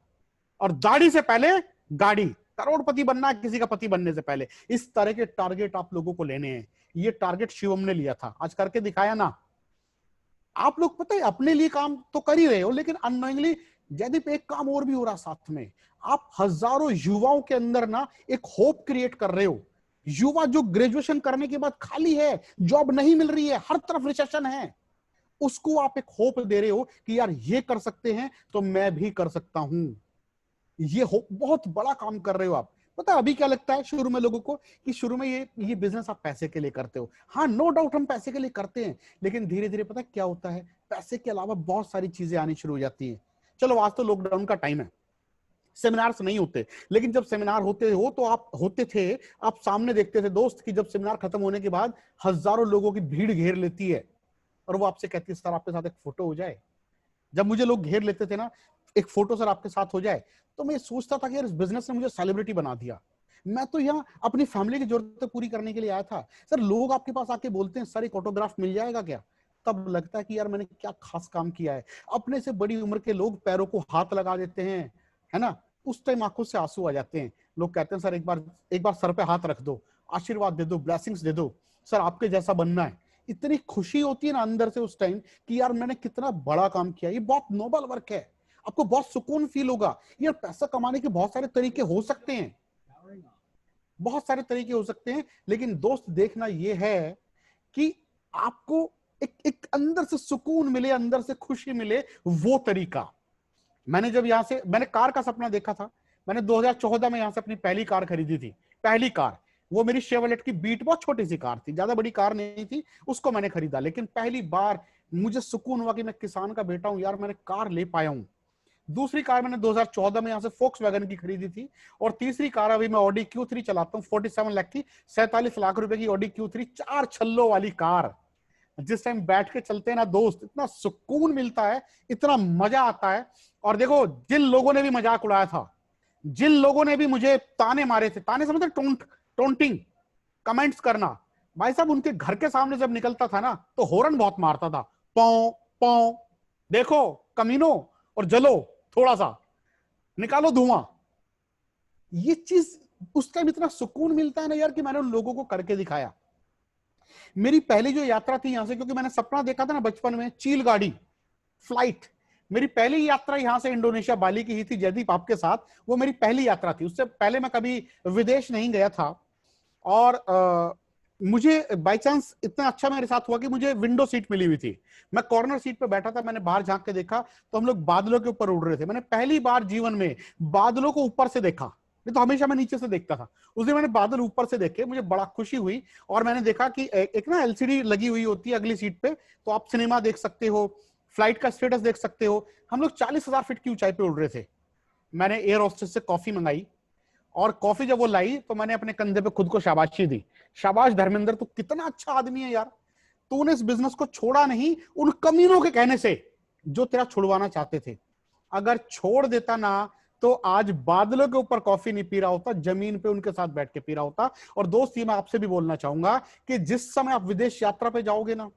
और दाढ़ी से पहले गाड़ी। करोड़पति बनना है किसी का पति बनने से पहले। इस तरह के टारगेट आप लोगों को लेने हैं। ये टारगेट शिवम ने लिया था, आज करके दिखाया ना। आप लोग पता है अपने लिए काम तो कर ही रहे हो, लेकिन अननोइंगली जयदीप एक काम और भी हो रहा साथ में। आप हजारों युवाओं के अंदर ना एक होप क्रिएट कर रहे हो। युवा जो ग्रेजुएशन करने के बाद खाली है, जॉब नहीं मिल रही है, हर तरफ रिसेशन है, उसको आप एक होप दे रहे हो कि यार ये कर सकते हैं तो मैं भी कर सकता हूं। ये हो बहुत बड़ा काम कर रहे हो आप। पता है अभी क्या लगता है शुरू में लोगों को, कि शुरू में ये बिजनेस आप पैसे के लिए करते हो। हाँ नो डाउट हम पैसे के लिए करते हैं, लेकिन धीरे धीरे पता है क्या होता है, पैसे के अलावा बहुत सारी चीजें आनी शुरू हो जाती हैं। चलो आज तो लॉकडाउन का टाइम है, सेमिनार्स नहीं होते, लेकिन जब सेमिनार होते हो तो आप होते थे, आप सामने देखते थे दोस्त कि जब सेमिनार खत्म होने के बाद हजारों लोगों की भीड़ घेर लेती है और वो आपसे कहती है सर आपके साथ एक फोटो हो जाए। जब मुझे लोग घेर लेते थे ना, एक फोटो सर आपके साथ हो जाए, तो मैं सोचता था कि यार इस बिजनेस ने मुझे सेलिब्रिटी बना दिया। मैं तो यहाँ अपनी फैमिली की जरूरतें पूरी करने के लिए आया था। सर लोग आपके पास आके बोलते हैं सर एक ऑटोग्राफ मिल जाएगा क्या? तब लगता है कि यार मैंने क्या खास काम किया है। अपने से बड़ी उम्र के लोग पैरों को हाथ लगा देते हैं, है ना, उस टाइम आंखों से आंसू आ जाते हैं। लोग कहते हैं सर एक बार सर पे हाथ रख दो, आशीर्वाद दे दो, ब्लेसिंग्स दे दो, सर आपके जैसा बनना है। इतनी खुशी होती है ना अंदर से उस टाइम कि यार मैंने कितना बड़ा काम किया। ये बहुत नोबल वर्क है, आपको बहुत सुकून फील होगा। यार पैसा कमाने के बहुत सारे तरीके हो सकते हैं, बहुत सारे तरीके हो सकते हैं, लेकिन दोस्त देखना यह है कि आपको एक अंदर से सुकून मिले, अंदर से खुशी मिले, वो तरीका। मैंने कार का सपना देखा था। मैंने 2014 में यहां से अपनी पहली कार खरीदी थी। पहली कार वो मेरी शेवलेट की बीट, बहुत छोटी सी कार थी, ज्यादा बड़ी कार नहीं थी, उसको मैंने खरीदा। लेकिन पहली बार मुझे सुकून हुआ कि मैं किसान का बेटा हूं यार, मैंने कार ले पाया हूं। दूसरी कार मैंने 2014 में यहां से फोक्सवैगन की खरीदी थी। और तीसरी कार अभी मैं ऑडी Q3 चलाता हूं, 47 लाख की, 47 लाख रुपए की ऑडी Q3, 4 छल्लों वाली कार। जिस टाइम बैठ के चलते हैं ना दोस्त, इतना सुकून मिलता है, इतना मजा आता है। और देखो जिन लोगों ने भी मजाक उड़ाया था, जिन लोगों ने भी मुझे ताने मारे थे, ताने समझते टोंटिंग कमेंट्स करना, भाई साहब उनके घर के सामने जब निकलता था ना तो हॉर्न बहुत मारता था, पौ पौ, देखो कमीनो और जलो, थोड़ा सा निकालो धुआं। ये चीज उस टाइम इतना सुकून मिलता है ना यार कि मैंने उन लोगों को करके दिखाया। मेरी पहली जो यात्रा थी यहां से, क्योंकि मैंने सपना देखा था ना बचपन में, चील गाड़ी, फ्लाइट, मेरी पहली यात्रा यहां से इंडोनेशिया बाली की ही थी जयदीप आपके साथ। वो मेरी पहली यात्रा थी, उससे पहले मैं कभी विदेश नहीं गया था। और मुझे बाई चांस इतना अच्छा मेरे साथ हुआ कि मुझे विंडो सीट मिली हुई थी। मैं कॉर्नर सीट पे बैठा था, मैंने बाहर झांक के देखा तो हम लोग बादलों के ऊपर उड़ रहे थे। मैंने पहली बार जीवन में बादलों को ऊपर से देखा, नहीं तो हमेशा मैं नीचे से देखता था। उस दिन मैंने बादल ऊपर से देखे, मुझे बड़ा खुशी हुई। और मैंने देखा कि एक ना एलसीडी लगी हुई होती है अगली सीट पे, तो आप सिनेमा देख सकते हो, फ्लाइट का स्टेटस देख सकते हो। हम लोग 40,000 फीट की ऊंचाई पे उड़ रहे थे। मैंने एयर होस्टेस से कॉफी मंगाई, और कॉफी जब वो लाई तो मैंने अपने कंधे पे खुद को शाबाशी दी, शाबाश धर्मेंद्र तू कितना अच्छा आदमी है यार, तूने इस बिजनेस को छोड़ा नहीं उन कमीनों के कहने से जो तेरा छुड़वाना चाहते थे। अगर छोड़ देता ना तो आज बादलों के ऊपर कॉफी नहीं पी रहा होता, जमीन पे उनके साथ बैठ के पी रहा होता। और दोस्त ये मैं आपसे भी बोलना चाहूंगा कि जिस समय आप विदेश यात्रा पे जाओगे ना,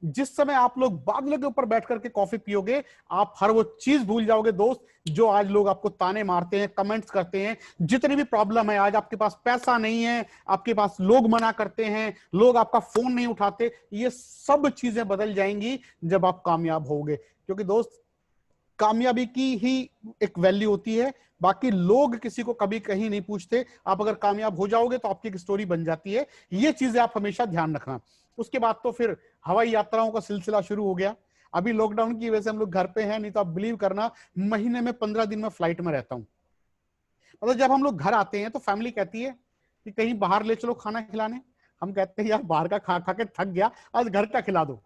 जिस समय आप लोग बादलों के ऊपर बैठ करके कॉफी पियोगे, आप हर वो चीज भूल जाओगे दोस्त, जो आज लोग आपको ताने मारते हैं, कमेंट्स करते हैं। जितनी भी प्रॉब्लम है, आज आपके पास पैसा नहीं है, आपके पास लोग मना करते हैं, लोग आपका फोन नहीं उठाते, ये सब चीजें बदल जाएंगी जब आप कामयाब होगे। क्योंकि दोस्त, कामयाबी की ही एक वैल्यू होती है, बाकी लोग किसी को कभी कहीं नहीं पूछते। आप अगर कामयाब हो जाओगे तो आपकी एक स्टोरी बन जाती है। ये चीजें आप हमेशा ध्यान रखना। उसके बाद तो फिर हवाई यात्राओं का सिलसिला शुरू हो गया। अभी लॉकडाउन की वजह से हम लोग घर पे हैं, नहीं तो आप बिलीव करना, महीने में 15 दिन में फ्लाइट में रहता हूं। मतलब जब हम लोग घर आते हैं तो फैमिली कहती है कि कहीं बाहर ले चलो खाना खिलाने। हम कहते हैं यार बाहर का खा खा के थक गया, आज घर का खिला दो।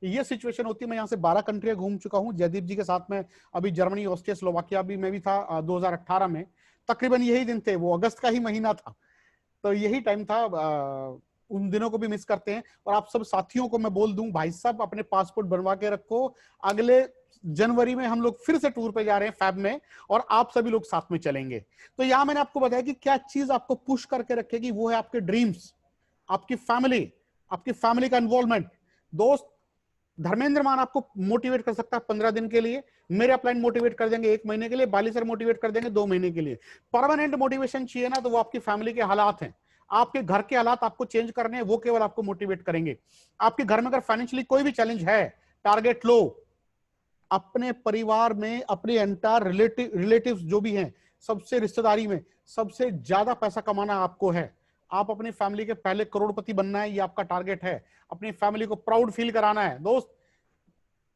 ये सिचुएशन होती है। मैं यहाँ से 12 कंट्रियां घूम चुका हूँ जयदीप जी के साथ में। अभी जर्मनी, ऑस्ट्रिया, स्लोवाकिया भी मैं भी था 2018 में। तकरीबन यही दिन थे, वो अगस्त का ही महीना था, तो यही टाइम था। उन दिनों को भी मिस करते हैं। और आप सब साथियों को मैं बोल दूं, भाई साहब अपने पासपोर्ट बनवा के रखो, अगले जनवरी में हम लोग फिर से टूर पे जा रहे हैं फैब में, और आप सभी लोग साथ में चलेंगे। तो यहां मैंने आपको बताया कि क्या चीज आपको पुश करके रखेगी, वो है आपके ड्रीम्स, आपकी फैमिली का इन्वॉल्वमेंट। दोस्त, धर्मेंद्र मान आपको मोटिवेट कर सकता है 15 दिन के लिए, मेरे अपलाइन मोटिवेट कर देंगे 1 महीने के लिए, बाली सर मोटिवेट कर देंगे 2 महीने के लिए। परमानेंट मोटिवेशन चाहिए ना, तो वो आपकी फैमिली के हालात हैं, आपके घर के हालात आपको चेंज करने हैं, वो केवल आपको मोटिवेट करेंगे। आपके घर में अगर फाइनेंशियली कोई भी चैलेंज है, टारगेट लो। अपने परिवार में, अपने एंटायर रिलेटिव्स जो भी हैं, सबसे रिश्तेदारी में सबसे ज्यादा पैसा कमाना आपको है। आप अपनी फैमिली के पहले करोड़पति बनना है, ये आपका टारगेट है। अपनी फैमिली को प्राउड फील कराना है। दोस्त,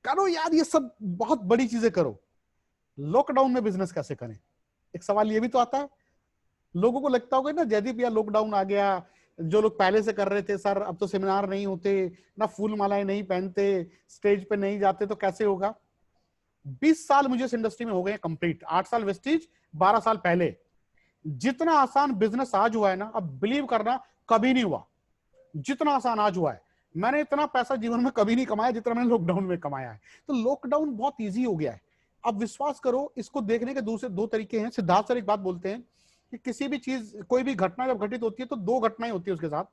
करो यार, ये सब बहुत बड़ी चीजें करो। लॉकडाउन में बिजनेस कैसे करें, एक सवाल ये भी तो आता है। लोगों को लगता होगा ना, जयदीप यार लॉकडाउन आ गया, जो लोग पहले से कर रहे थे, सर अब तो सेमिनार नहीं होते ना, फूल मालाएं नहीं पहनते, स्टेज पे नहीं जाते, तो कैसे होगा। 20 साल मुझे इस इंडस्ट्री में हो गए कंप्लीट, 8 साल वेस्टीज, 12 साल पहले। जितना आसान बिजनेस आज हुआ है ना, अब बिलीव करना कभी नहीं हुआ। जितना आसान आज हुआ है, मैंने इतना पैसा जीवन में कभी नहीं कमाया जितना मैंने लॉकडाउन में कमाया है। तो लॉकडाउन बहुत इजी हो गया है। अब विश्वास करो, इसको देखने के दूसरे 2 तरीके हैं। सिद्धार्थ सर एक बात बोलते हैं कि किसी भी चीज, कोई भी घटना जब घटित होती है तो 2 घटनाएं होती है उसके साथ।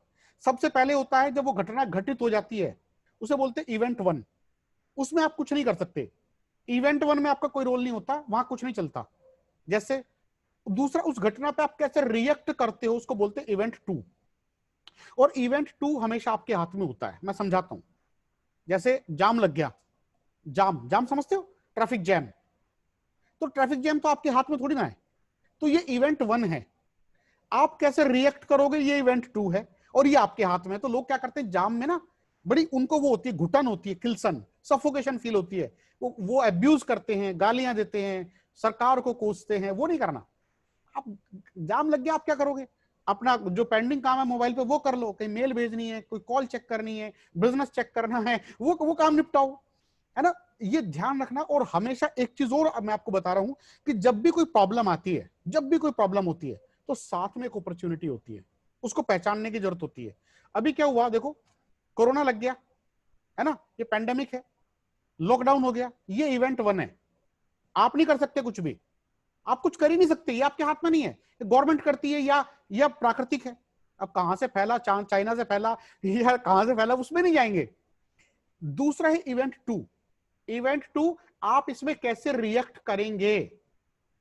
सबसे पहले होता है जब वो घटना घटित हो जाती है, उसे बोलते हैं इवेंट 1। उसमें आप कुछ नहीं कर सकते। इवेंट 1 में आपका कोई रोल नहीं होता, वहां कुछ नहीं चलता। जैसे दूसरा, उस घटना पे आप कैसे रिएक्ट करते हो, उसको बोलते हैं इवेंट 2। और इवेंट 2 हमेशा आपके हाथ में होता है। मैं समझाता हूं। जैसे जाम लग गया, जाम जाम समझते हो, ट्रैफिक जैम। तो ट्रैफिक जैम तो आपके हाथ में थोड़ी ना है, तो ये इवेंट 1 है। आप कैसे रिएक्ट करोगे, ये इवेंट 2 है, और ये आपके हाथ में। तो लोग क्या करते हैं जाम में ना, बड़ी उनको वो होती है, घुटन होती है, किल्सन, सफोकेशन फील होती है, वो अब्यूज करते हैं, गालियां देते हैं, सरकार को कोसते हैं। वो नहीं करना। आप, जाम लग गया, आप क्या करोगे, अपना जो पेंडिंग काम है मोबाइल पे वो कर लो, कहीं मेल भेजनी है, कोई कॉल चेक करनी है, बिजनेस चेक करना है, वो काम निपटाओ, है ना। ये ध्यान रखना। और हमेशा एक चीज और मैं आपको बता रहा हूं कि जब भी कोई प्रॉब्लम आती है, जब भी कोई प्रॉब्लम होती है, तो साथ में एक अपॉर्चुनिटी होती है, उसको पहचानने की जरूरत होती है। अभी क्या हुआ देखो, कोरोना लग गया है ना, ये पैंडेमिक है, लॉकडाउन हो गया, ये इवेंट 1 है। आप नहीं कर सकते कुछ भी, आप कुछ कर ही नहीं सकते, ये आपके हाथ में नहीं है। गवर्नमेंट करती है या प्राकृतिक है। अब कहां से फैला, चाइना से फैला या कहां से फैला, उसमें नहीं जाएंगे। दूसरा है इवेंट 2। इवेंट 2, आप इसमें कैसे रिएक्ट करेंगे,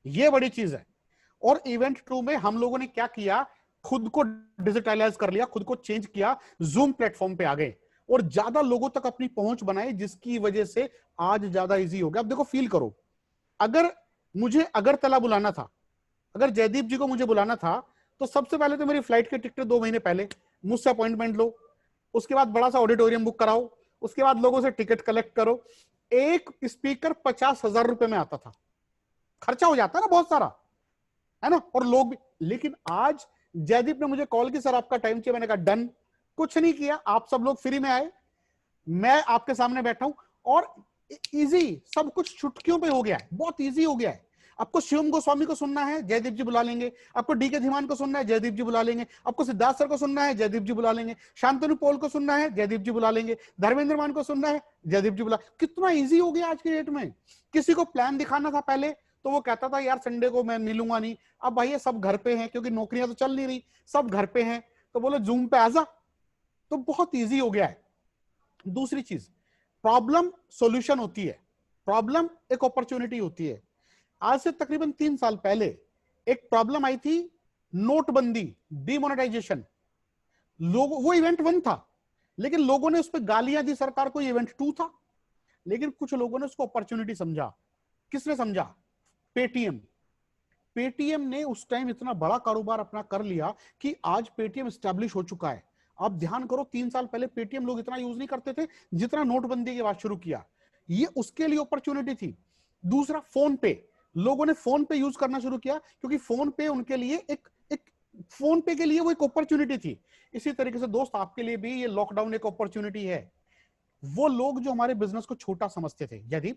ये बड़ी चीज है। और इवेंट 2 में हम लोगों ने क्या किया, खुद को डिजिटलाइज कर लिया, खुद को चेंज किया, जूम प्लेटफॉर्म पे आ गए और ज्यादा लोगों तक अपनी पहुंच बनाई, जिसकी वजह से आज ज्यादा इजी हो गया। अब देखो, फील करो, अगर मुझे अगरतला बुलाना था, अगर जयदीप जी को मुझे बुलाना था, तो सबसे पहले तो मेरी फ्लाइट के टिकट 2 महीने पहले मुझसे अपॉइंटमेंट लो, उसके बाद बड़ा सा ऑडिटोरियम बुक कराओ, उसके बाद लोगों से टिकट कलेक्ट करो। एक स्पीकर 50,000 रुपए में आता था, खर्चा हो जाता है ना बहुत सारा, है ना। और लोग भी, लेकिन आज जयदीप ने मुझे कॉल की, सर आपका टाइम चाहिए, मैंने कहा डन। कुछ नहीं किया, आप सब लोग फ्री में आए, मैं आपके सामने बैठा हूं, और इजी, सब कुछ चुटकियों पे हो गया है, बहुत इजी हो गया है। आपको शिवम गोस्वामी को सुनना है, जयदीप जी बुला लेंगे। आपको डीके धीमान को सुनना है, जयदीप जी बुला लेंगे। आपको सिद्धार्थ सर को सुनना है, जयदीप जी बुला लेंगे। शांतनु पॉल को सुनना है, जयदीप जी बुला लेंगे। धर्मेंद्र मान को सुनना है, जयदीप जी बुला। कितना इजी हो गया आज की डेट में। किसी को प्लान दिखाना था पहले, तो वो कहता था यार संडे को मैं मिलूंगा नहीं। अब भाई ये सब घर पे हैं, क्योंकि नौकरियां तो चल नहीं रही, सब घर पे हैं, तो बोलो जूम पे आजा, तो बहुत इजी हो गया है। दूसरी चीज, प्रॉब्लम सॉल्यूशन होती है, प्रॉब्लम एक अपॉर्चुनिटी होती है। आज से तकरीबन 3 साल पहले एक प्रॉब्लम आई थी, नोटबंदी, डिमोनेटाइजेशन। लोग, वो इवेंट 1 था, लेकिन लोगों ने उस पर गालियां दी सरकार को, इवेंट 2 था। लेकिन कुछ लोगों ने उसको अपॉर्चुनिटी समझा। किसने समझा? पेटीएम। पेटीएम ने उस टाइम इतना बड़ा कारोबार अपना कर लिया कि आज पेटीएम स्टैब्लिश हो चुका है। आप ध्यान करो, 3 साल पहले पेटीएम लोग इतना यूज नहीं करते थे जितना नोटबंदी के बाद शुरू किया। ये उसके लिए अपॉर्चुनिटी थी। दूसरा, फोन पे। लोगों ने फोन पे यूज करना शुरू किया क्योंकि फोन पे उनके लिए एक एक फोन पे के लिए वो एक अपॉर्चुनिटी थी। इसी तरीके से दोस्त, आपके लिए भी ये लॉकडाउन एक अपॉर्चुनिटी है। वो लोग जो हमारे बिजनेस को छोटा समझते थे, यदि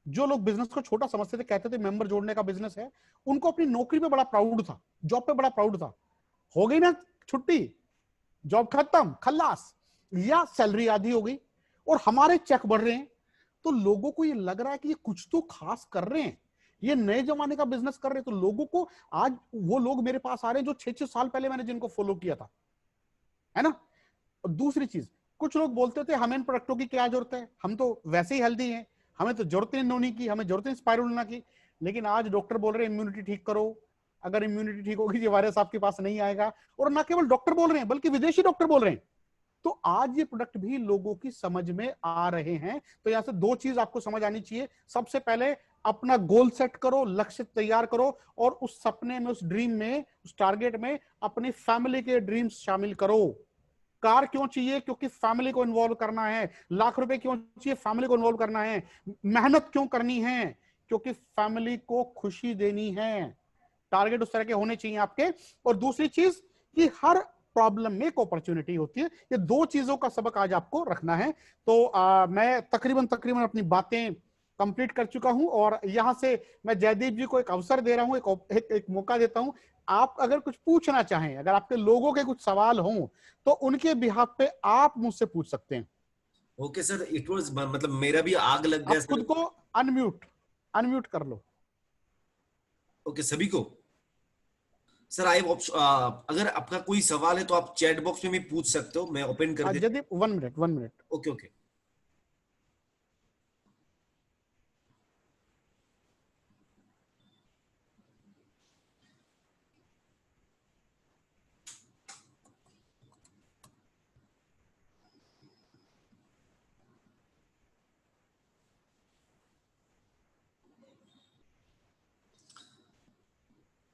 जो लोग बिजनेस को छोटा समझते थे, कहते थे मेंबर जोड़ने का बिजनेस है, उनको अपनी नौकरी पे बड़ा प्राउड था, जॉब पे बड़ा प्राउड था। हो गई ना छुट्टी, जॉब खत्म, खल्लास, या सैलरी आधी हो गई और हमारे चेक बढ़ रहे हैं, तो लोगों को ये लग रहा है कि ये कुछ तो खास कर रहे हैं, ये नए जमाने का बिजनेस कर रहे हैं। तो लोगों को आज वो लोग मेरे पास आ रहे हैं जो 6-6 साल पहले मैंने जिनको फॉलो किया था, है ना। और दूसरी चीज, कुछ लोग बोलते थे हमें इन प्रोडक्टों की क्या जरूरत है, हम तो वैसे ही हेल्दी हैं, हमें तो जरूरत ही नोनी की, हमें जरूरत है स्पाइरुलिना की। लेकिन आज डॉक्टर बोल रहे हैं इम्यूनिटी ठीक करो, अगर इम्यूनिटी ठीक होगी ये वायरस आपके पास नहीं आएगा। और ना केवल डॉक्टर बोल रहे हैं बल्कि विदेशी डॉक्टर बोल रहे हैं। तो आज ये प्रोडक्ट भी लोगों की समझ में आ रहे हैं। तो यहां से 2 चीज आपको समझ आनी चाहिए। सबसे पहले अपना गोल सेट करो, लक्ष्य तैयार करो, और उस सपने में, उस ड्रीम में, उस टारगेट में अपनी फैमिली के ड्रीम्स शामिल करो। कार क्यों चाहिए? क्योंकि फैमिली को इन्वॉल्व करना है। लाख रुपए क्यों चाहिए? फैमिली को इन्वॉल्व करना है। मेहनत क्यों करनी है? क्योंकि फैमिली को खुशी देनी है। टारगेट उस तरह के होने चाहिए आपके। और दूसरी चीज कि हर प्रॉब्लम में एक अपॉर्चुनिटी होती है। ये 2 चीजों का सबक आज आपको रखना है। तो मैं तकरीबन तकरीबन अपनी बातें कंप्लीट कर चुका हूं, और यहां से मैं जयदीप जी को एक अवसर दे रहा हूं, एक मौका देता हूं। आप अगर कुछ पूछना चाहें, अगर आपके लोगों के कुछ सवाल हों, तो उनके बिहाफ पे आप मुझसे पूछ सकते हैं। ओके सर, इट वाज मतलब मेरा भी आग लग गया आप सर। खुद को अनम्यूट अनम्यूट कर लो। ओके सभी को। सर आई अगर आपका कोई सवाल है तो आप चैट बॉक्स में भी पूछ सकते हो, मैं ओपन कर दे। Jaydeep, 1 minute. Okay okay.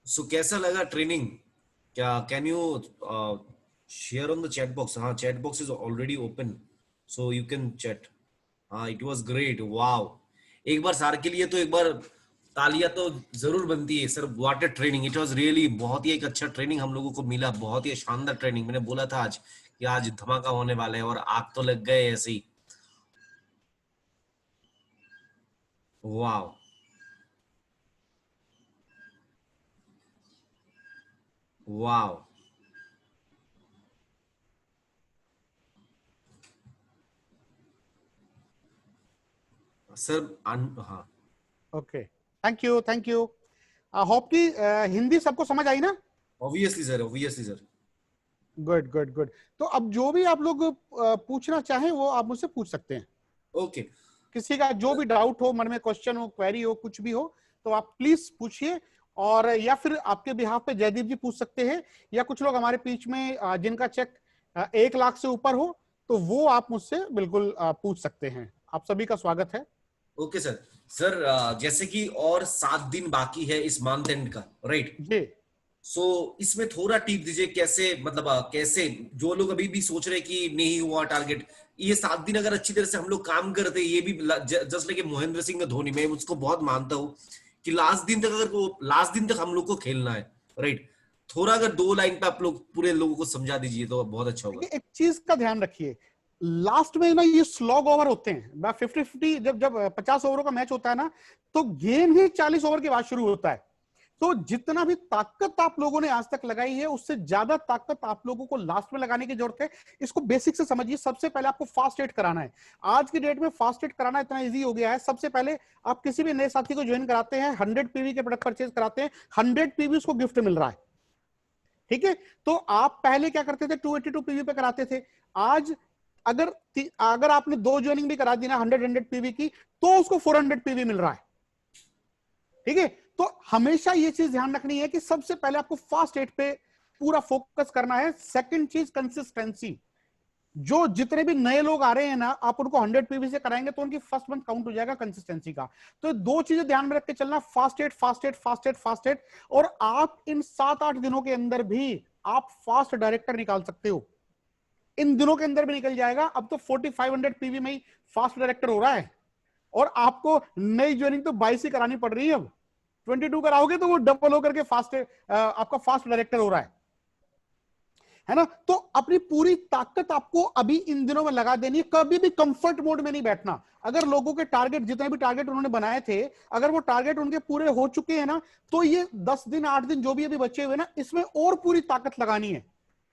So कैसा लगा ट्रेनिंग? क्या can you share on the chat box? हाँ, chat box is already open, so you can chat. हाँ, इट वाज ग्रेट, वाओ। एक बार सर के लिए तो एक बार तालियां तो जरूर बनती है sir. What a training, it was really बहुत ही एक अच्छा ट्रेनिंग हम लोगों को मिला, बहुत ही शानदार ट्रेनिंग। मैंने बोला था आज कि आज धमाका होने वाला है, और आग तो लग गए ऐसे ही। Wow wow sir. हाँ, okay, thank you, thank you. Hope कि हिंदी सबको समझ आई ना? Obviously sir, obviously sir. Good good good. तो अब जो भी आप लोग पूछना चाहें वो आप मुझसे पूछ सकते हैं। ओके। किसी का जो भी डाउट हो, मन में क्वेश्चन हो, क्वेरी हो, कुछ भी हो, तो आप प्लीज पूछिए। और या फिर आपके बिहाफ पे जयदीप जी पूछ सकते हैं, या कुछ लोग हमारे बीच में जिनका चेक 1 लाख से ऊपर हो, तो वो आप मुझसे बिल्कुल पूछ सकते हैं। आप सभी का स्वागत है। Okay sir. सर जैसे कि और 7 दिन बाकी है इस मंथ एंड का, राइट? जी सो इसमें थोड़ा टिप दीजिए, कैसे मतलब कैसे जो लोग अभी भी सोच रहे कि नहीं हुआ टारगेट, ये 7 दिन अगर अच्छी तरह से हम लोग काम करते, ये भी जस्ट लाइक महेंद्र सिंह धोनी, मैं उसको बहुत मानता हूँ कि लास्ट दिन तक, अगर वो लास्ट दिन तक हम लोग को खेलना है, राइट? थोड़ा अगर 2 लाइन पे आप लोग पूरे लोगों को समझा दीजिए तो बहुत अच्छा होगा। देखिए, एक चीज का ध्यान रखिए, लास्ट में ना ये स्लॉग ओवर होते हैं। 50-50, जब जब 50 ओवरों का मैच होता है ना, तो गेम ही 40 ओवर के बाद शुरू होता है। तो जितना भी ताकत आप लोगों ने आज तक लगाई है, उससे ज्यादा ताकत आप लोगों को लास्ट में लगाने की जरूरत है। इसको बेसिक से समझिए। सबसे पहले आपको फास्ट एड कराना है। आज की डेट में फास्ट एड कराना इतना इजी हो गया है। सबसे पहले आप किसी भी नए साथी को ज्वाइन कराते हैं, 100 पीवी के प्रोडक्ट परचेज कराते हैं, 100 पीवी उसको गिफ्ट मिल रहा है। ठीक है। तो आप पहले क्या करते थे? 282 पीवी पे कराते थे। आज अगर अगर आपने 2 ज्वाइनिंग भी करा दी ना 100 पीवी की, तो उसको 400 पीवी मिल रहा है। ठीक है, तो हमेशा ये चीज ध्यान रखनी है कि सबसे पहले आपको फास्ट रेट पे पूरा फोकस करना है। सेकंड चीज कंसिस्टेंसी। जो जितने भी नए लोग आ रहे हैं ना, आप उनको 100 पीवी से कराएंगे तो उनकी फर्स्ट मंथ काउंट हो जाएगा कंसिस्टेंसी का। तो 2 चीजें ध्यान में रख के चलना, fast rate fast rate fast rate fast rate. और आप इन 7-8 दिनों के अंदर भी आप फास्ट डायरेक्टर निकाल सकते हो, इन दिनों के अंदर भी निकल जाएगा। अब तो 4500 पीवी में ही फास्ट डायरेक्टर हो रहा है, और आपको नई ज्वाइनिंग तो 22 ही करानी पड़ रही है। अब 22 कराओगे तो वो डबल होकर के फास्ट आपका फास्ट डायरेक्टर हो रहा है ना। तो अपनी पूरी ताकत आपको अभी इन दिनों में लगा देनी है, कभी भी कंफर्ट मोड में नहीं बैठना। अगर लोगों के टारगेट, जितने भी टारगेट उन्होंने बनाए थे, अगर वो टारगेट उनके पूरे हो चुके हैं ना, तो ये 10 दिन 8 दिन जो भी अभी बचे हुए ना, इसमें और पूरी ताकत लगानी है।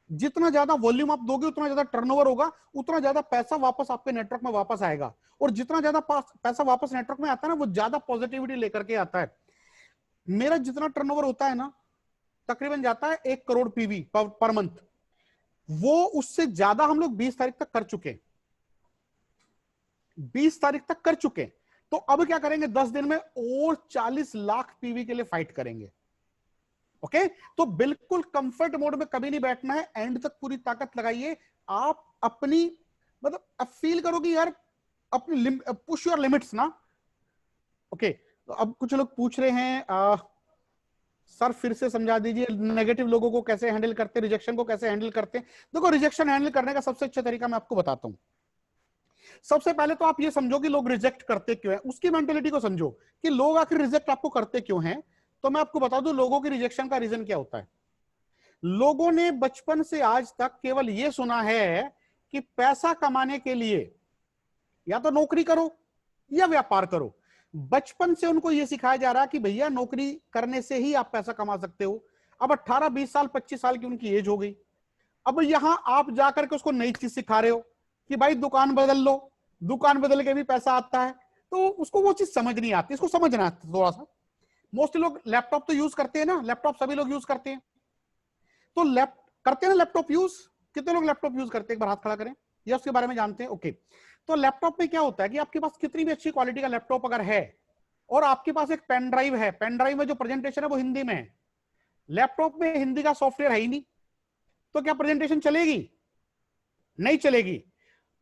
जितना ज्यादा वॉल्यूम आप दोगे उतना ज्यादा टर्नओवर होगा, उतना ज्यादा पैसा वापस आपके नेटवर्क में वापस आएगा। और जितना ज्यादा पैसा वापस नेटवर्क में आता है ना, वो ज्यादा पॉजिटिविटी लेकर के आता है। मेरा जितना टर्नओवर होता है ना, तकरीबन जाता है 1 करोड़ पीवी पर मंथ। वो उससे ज्यादा हम लोग 20 तारीख तक कर चुके, 20 तारीख तक कर चुके। तो अब क्या करेंगे, 10 दिन में और 40 लाख पीवी के लिए फाइट करेंगे। ओके, तो बिल्कुल कंफर्ट मोड में कभी नहीं बैठना है, एंड तक पूरी ताकत लगाइए। आप अपनी मतलब अब फील करो कि यार अपनी पुश योर लिमिट्स ना। ओके, तो अब कुछ लोग पूछ रहे हैं सर फिर से समझा दीजिए, नेगेटिव लोगों को कैसे हैंडल करते हैं, रिजेक्शन को कैसे हैंडल करते हैं। देखो, रिजेक्शन हैंडल करने का सबसे अच्छा तरीका मैं आपको बताता हूं। सबसे पहले तो आप ये समझो कि लोग रिजेक्ट करते क्यों हैं, उसकी मेंटेलिटी को समझो कि लोग आखिर रिजेक्ट आपको करते क्यों हैं। तो मैं आपको बता दूं लोगों की रिजेक्शन का रीजन क्या होता है। लोगों ने बचपन से आज तक केवल यह सुना है कि पैसा कमाने के लिए या तो नौकरी करो या व्यापार करो। बचपन से उनको यह सिखाया जा रहा है कि भैया नौकरी करने से ही आप पैसा कमा सकते हो। अब 18 20 साल 25 साल की उनकी एज हो गई। अब यहां आप जाकर के उसको नई चीज सिखा रहे हो कि भाई दुकान बदल लो, दुकान बदल के भी पैसा आता है। तो उसको वो चीज समझ नहीं आती, इसको समझना है थोड़ा सा। मोस्टली लोग लैपटॉप तो यूज करते हैं ना, लैपटॉप सभी लोग यूज करते हैं। तो करते हैं ना लैपटॉप यूज। कितने लोग लैपटॉप यूज करते हैं, एक बार हाथ खड़ा करें, या उसके बारे में जानते हैं। ओके, तो लैपटॉप में क्या होता है कि आपके पास कितनी भी अच्छी क्वालिटी का लैपटॉप अगर है और आपके पास एक पेन ड्राइव है, पेन ड्राइव में जो प्रेजेंटेशन है वो हिंदी में है, लैपटॉप में हिंदी का सॉफ्टवेयर है ही नहीं, तो क्या प्रेजेंटेशन चलेगी? नहीं चलेगी।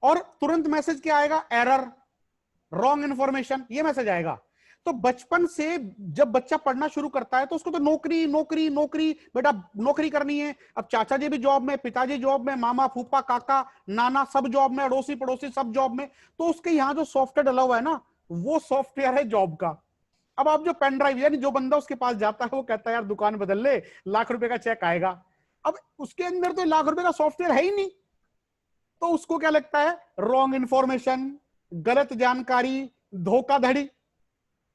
और तुरंत मैसेज क्या आएगा? एरर, रॉन्ग इंफॉर्मेशन, ये मैसेज आएगा। तो बचपन से जब बच्चा पढ़ना शुरू करता है तो उसको तो नौकरी नौकरी नौकरी, बेटा नौकरी करनी है। अब चाचा जी भी जॉब में, पिताजी जॉब में, मामा फूफा काका नाना सब जॉब में, अड़ोसी पड़ोसी सब जॉब में। तो उसके यहाँ जो सॉफ्टवेयर डला हुआ है ना, वो सॉफ्टवेयर है जॉब का। अब आप जो पेन ड्राइव, यानी जो बंदा उसके पास जाता है वो कहता है यार दुकान बदल ले, ₹1,00,000 का चेक आएगा। अब उसके अंदर तो ₹1,00,000 का सॉफ्टवेयर है ही नहीं, तो उसको क्या लगता है? रॉन्ग इंफॉर्मेशन, गलत जानकारी, धोखाधड़ी,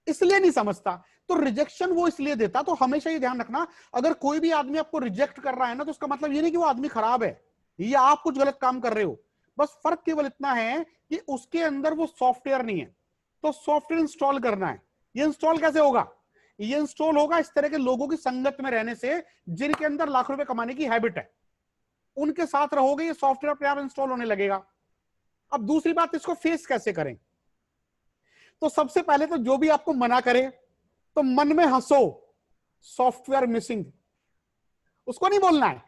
इसलिए नहीं समझता। तो रिजेक्शन वो इसलिए देता। तो हमेशा ये ध्यान रखना, अगर कोई भी आदमी आपको रिजेक्ट कर रहा है ना, तो उसका मतलब ये नहीं कि वो आदमी खराब है या आप कुछ गलत काम कर रहे हो। बस फर्क केवल इतना है कि उसके अंदर वो सॉफ्टवेयर नहीं है। तो सॉफ्टवेयर इंस्टॉल करना है। ये इंस्टॉल कैसे होगा? ये इंस्टॉल होगा इस तरह के लोगों की संगत में रहने से, जिनके अंदर ₹1,00,000 कमाने की हैबिट है। उनके साथ रहोगे, ये सॉफ्टवेयर अपने आप इंस्टॉल होने लगेगा। अब दूसरी बात, इसको फेस कैसे करें? तो सबसे पहले तो जो भी आपको मना करे तो मन में हंसो, सॉफ्टवेयर मिसिंग, उसको नहीं बोलना है,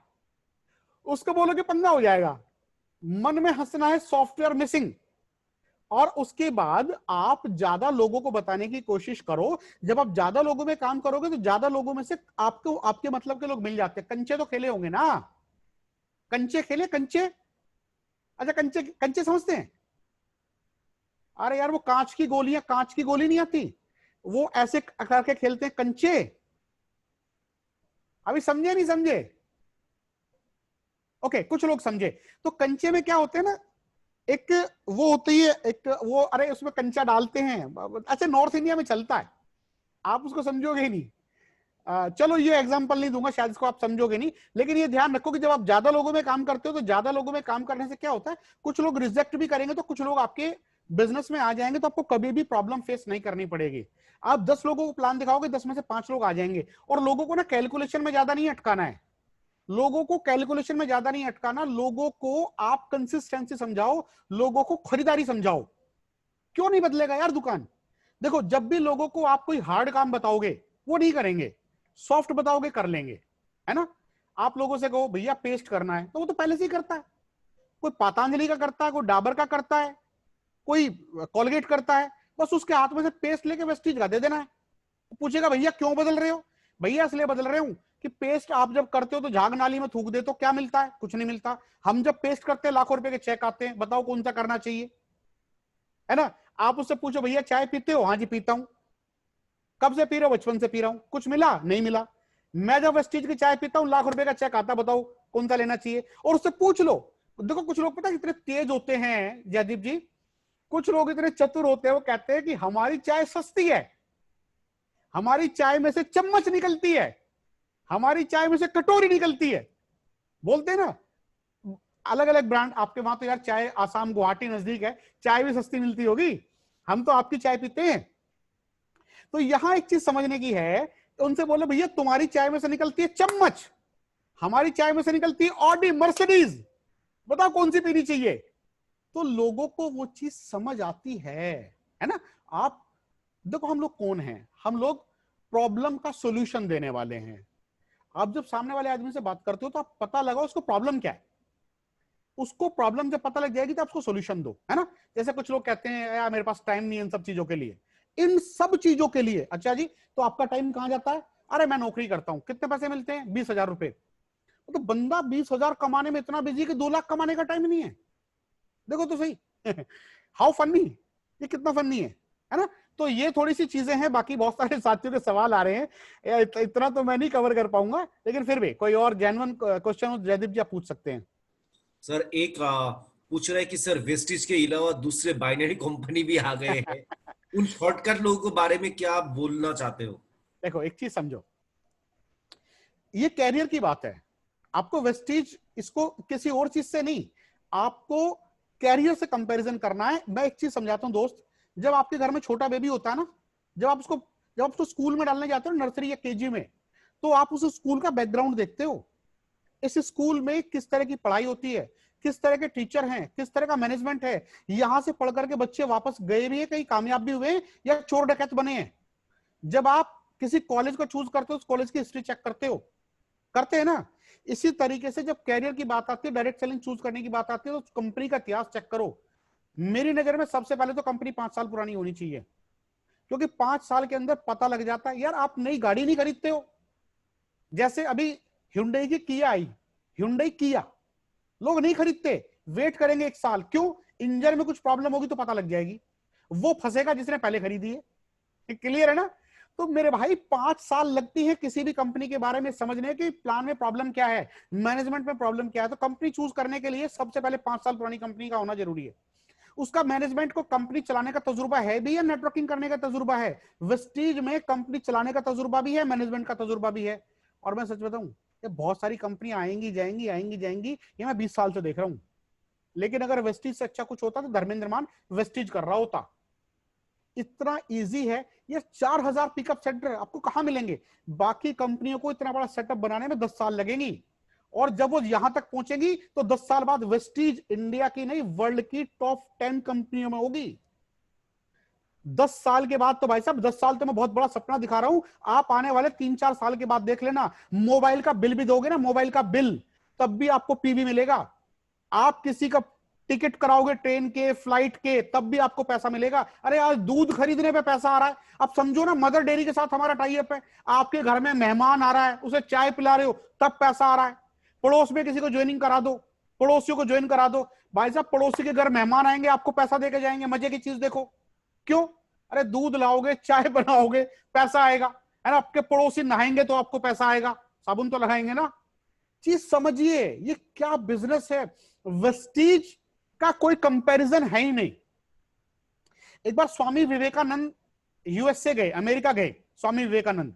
उसको बोलोगे पंगा हो जाएगा। मन में हंसना है, सॉफ्टवेयर मिसिंग। और उसके बाद आप ज्यादा लोगों को बताने की कोशिश करो। जब आप ज्यादा लोगों में काम करोगे तो ज्यादा लोगों में से आपको आपके मतलब के लोग मिल जाते हैं। कंचे तो खेले होंगे ना, कंचे खेले, कंचे? अच्छा, कंचे कंचे समझते हैं? अरे यार वो कांच की गोलियां, कांच की गोली नहीं आती, वो ऐसे करके खेलते हैं कंचे। अभी समझे नहीं समझे? ओके, कुछ लोग समझे। तो कंचे में क्या होते हैं ना, एक वो होती है, एक वो, अरे उसमें कंचा डालते हैं। अच्छा, नॉर्थ इंडिया में चलता है, आप उसको समझोगे ही नहीं। चलो ये एग्जांपल नहीं दूंगा, शायद इसको आप समझोगे नहीं। लेकिन ये ध्यान रखो कि जब आप ज्यादा लोगों में काम करते हो तो ज्यादा लोगों में काम करने से क्या होता है, कुछ लोग रिजेक्ट भी करेंगे तो कुछ लोग आपके बिजनेस में आ जाएंगे, तो आपको कभी भी प्रॉब्लम फेस नहीं करनी पड़ेगी। आप 10 लोगों को प्लान दिखाओगे, 10 में से 5 लोग आ जाएंगे। और लोगों को ना कैलकुलेशन में ज्यादा नहीं अटकाना है। लोगों को कैलकुलेशन में ज्यादा नहीं अटकाना, लोगों को आप कंसिस्टेंसी समझाओ, लोगों को खरीदारी समझाओ। क्यों नहीं बदलेगा यार दुकान? देखो, जब भी लोगों को आप कोई हार्ड काम बताओगे वो नहीं करेंगे, सॉफ्ट बताओगे कर लेंगे, है ना? आप लोगों से कहो भैया पेस्ट करना है, तो वो तो पहले से ही करता है। कोई पतंजलि का करता है, कोई डाबर का करता है, कोई कॉलगेट करता है, बस उसके हाथ में से पेस्ट लेके वेस्टीज का दे देना है। पूछेगा भैया क्यों बदल रहे हो? भैया इसलिए बदल रहे हूं कि पेस्ट आप जब करते हो तो झाग नाली में थूक दे तो क्या मिलता है? कुछ नहीं मिलता। हम जब पेस्ट करते हैं लाखों रुपए के चेक आते हैं, बताओ कौन सा करना चाहिए, है ना? आप उससे पूछो भैया चाय पीते हो? हाँ जी पीता हूं। कब से पी रहे हो? बचपन से पी रहा हूं। कुछ मिला? नहीं मिला। मैं जब वेस्टीज की चाय पीता हूं, लाख रुपए का चेक आता, बताओ कौन सा लेना चाहिए? और उससे पूछ लो। देखो कुछ लोग पता है इतने तेज होते हैं जयदीप जी, कुछ लोग इतने चतुर होते हैं, वो कहते हैं कि हमारी चाय सस्ती है, हमारी चाय में से चम्मच निकलती है, हमारी चाय में से कटोरी निकलती है। बोलते हैं ना अलग अलग ब्रांड। आपके वहां तो यार चाय आसाम गुवाहाटी नजदीक है, चाय भी सस्ती मिलती होगी, हम तो आपकी चाय पीते हैं। तो यहां एक चीज समझने की है, उनसे बोलो भैया तुम्हारी चाय में से निकलती है चम्मच, हमारी चाय में से निकलती है ऑडी मर्सिडीज, बताओ कौन सी पीनी चाहिए? तो लोगों को वो चीज समझ आती है ना? आप देखो हम लोग कौन हैं? हम लोग प्रॉब्लम का सॉल्यूशन देने वाले हैं। आप जब सामने वाले आदमी से बात करते हो तो आप पता लगाओ उसको प्रॉब्लम क्या है। उसको प्रॉब्लम जब पता लग जाएगी तो आप उसको सॉल्यूशन दो, है ना? जैसे कुछ लोग कहते हैं यार मेरे पास टाइम नहीं है इन सब चीजों के लिए, इन सब चीजों के लिए। अच्छा जी, तो आपका टाइम कहां जाता है? अरे मैं नौकरी करता हूं। कितने पैसे मिलते हैं? 20,000 रुपए। तो बंदा 20,000 कमाने में इतना बिजी कि 2 लाख कमाने का टाइम नहीं है। देखो तो सही। हाउ फनी, ये कितना फनी है ना? तो ये थोड़ी सी चीजें हैं, बाकी बहुत सारे साथियों के सवाल आ रहे हैं, इतना तो मैं नहीं कवर कर पाऊंगा, लेकिन फिर भी कोई और जेन्युइन क्वेश्चन हो जयदीप जी आप पूछ सकते हैं। सर एक पूछ रहा है कि सर वेस्टिज के अलावा दूसरे बाइनरी कंपनी भी आ गए हैं, उन शॉर्टकट लोगों के बारे में क्या आप बोलना चाहते हो? देखो एक चीज समझो, ये कैरियर की बात है। आपको वेस्टीज इसको किसी और चीज से नहीं, आपको कैरियर से कंपैरिजन करना है। मैं एक चीज समझाता हूं दोस्त, जब आपके घर में छोटा बेबी होता है ना, जब आप उसको स्कूल में डालने जाते हो नर्सरी या केजी में, तो आप उस स्कूल का बैकग्राउंड देखते हो। इस स्कूल में किस तरह की पढ़ाई होती है, किस तरह के टीचर हैं, किस तरह का मैनेजमेंट है, यहां से पढ़ करके बच्चे वापस गए भी है, कहीं कामयाब भी हुए या चोर डकैत बने हैं। जब आप किसी कॉलेज को चूज करते हो उस कॉलेज की हिस्ट्री चेक करते हो, करते हैं ना? इसी तरीके से जब कैरियर की बात आती है, डायरेक्ट सेलिंग चूज करने की बात आती है, तो कंपनी का इतिहास चेक करो। मेरी नजर में सबसे पहले तो कंपनी 5 साल पुरानी होनी चाहिए, क्योंकि 5 साल के अंदर पता लग जाता है। यार आप नई गाड़ी नहीं खरीदते हो, जैसे अभी Hyundai की किया आई, Hyundai किया लोग नहीं खरीदते, वेट करेंगे 1 साल। क्यों? इंजन में कुछ प्रॉब्लम होगी तो पता लग जाएगी, वो फंसेगा जिसने पहले खरीदी है। क्लियर है ना? तो मेरे भाई 5 साल लगती है किसी भी कंपनी के बारे में समझने कि प्लान में प्रॉब्लम क्या है, मैनेजमेंट में प्रॉब्लम क्या है। तो कंपनी चूज करने के लिए सबसे पहले 5 साल पुरानी कंपनी का होना जरूरी है। उसका मैनेजमेंट को कंपनी चलाने का तजुर्बा है भी, या नेटवर्किंग करने का तजुर्बा है? वेस्टीज में कंपनी चलाने का तजुर्बा भी है, मैनेजमेंट का तजुर्बा भी है। और मैं सच बताऊं, ये बहुत सारी कंपनी आएंगी जाएंगी आएंगी जाएंगी, ये मैं 20 साल से देख रहा हूं। लेकिन अगर वेस्टीज से अच्छा कुछ होता तो धर्मेंद्र मान वेस्टीज कर रहा होता। इतना इजी है। ये 4,000 पिकअप सेंटर आपको कहां मिलेंगे? बाकी कंपनियों को इतना बड़ा सेटअप बनाने में 10 साल लगेंगी, और जब वो यहां तक पहुंचेगी तो 10 साल बाद वेस्टीज इंडिया की नहीं वर्ल्ड की टॉप 10 कंपनियों में होगी। 10 साल के बाद तो भाई साहब, 10 साल तो मैं बहुत बड़ा सपना दिखा रहा हूं। आप आने वाले 3-4 साल के बाद देख लेना, मोबाइल का बिल भी दोगे ना, मोबाइल का बिल, तब भी आपको पीवी मिलेगा। आप किसी का टिकट कराओगे ट्रेन के फ्लाइट के, तब भी आपको पैसा मिलेगा। अरे आज दूध खरीदने पे पैसा आ रहा है। आप समझो ना, मदर डेयरी के साथ हमारा टाई अप है। आपके घर में मेहमान आ रहा है, उसे चाय पिला रहे हो, तब पैसा आ रहा है। पड़ोस में किसी को ज्वाइनिंग करा दो, पड़ोसियों को ज्वाइन करा दो। भाई साहब पड़ोसी के घर मेहमान आएंगे, आपको पैसा देके जाएंगे। मजे की चीज देखो, क्यों? अरे दूध लाओगे, चाय बनाओगे, पैसा आएगा, है ना? आपके पड़ोसी नहाएंगे तो आपको पैसा आएगा, साबुन तो लगाएंगे ना। चीज समझिए, ये क्या बिजनेस है। वेस्टीज का कोई कंपैरिजन है ही नहीं। एक बार स्वामी विवेकानंद यूएसए गए, अमेरिका गए स्वामी विवेकानंद।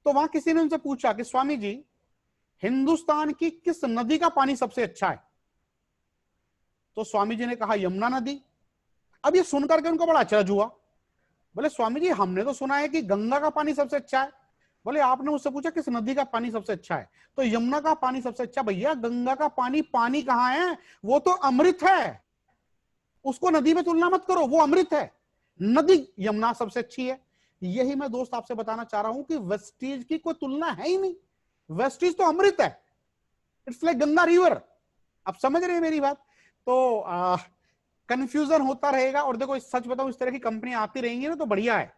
तो वहां किसी ने उनसे पूछा कि स्वामी जी, हिंदुस्तान की किस नदी का पानी सबसे अच्छा है? तो स्वामी जी ने कहा यमुना नदी। अब ये सुनकर के उनको बड़ा अचरज हुआ। बोले स्वामी जी, हमने तो सुना है कि गंगा का पानी सबसे अच्छा है। बोले आपने मुझसे पूछा किस नदी का पानी सबसे अच्छा है, तो यमुना का पानी सबसे अच्छा। भैया गंगा का पानी, पानी कहाँ है, वो तो अमृत है, उसको नदी में तुलना मत करो, वो अमृत है। नदी यमुना सबसे अच्छी है। यही मैं दोस्त आपसे बताना चाह रहा हूं कि वेस्टीज की कोई तुलना है ही नहीं, वेस्टीज तो अमृत है, इट्स लाइक गंगा रिवर। आप समझ रहे हैं मेरी बात? तो कंफ्यूजन होता रहेगा। और देखो सच बताऊं, इस तरह की कंपनी आती रहेंगी ना तो बढ़िया है,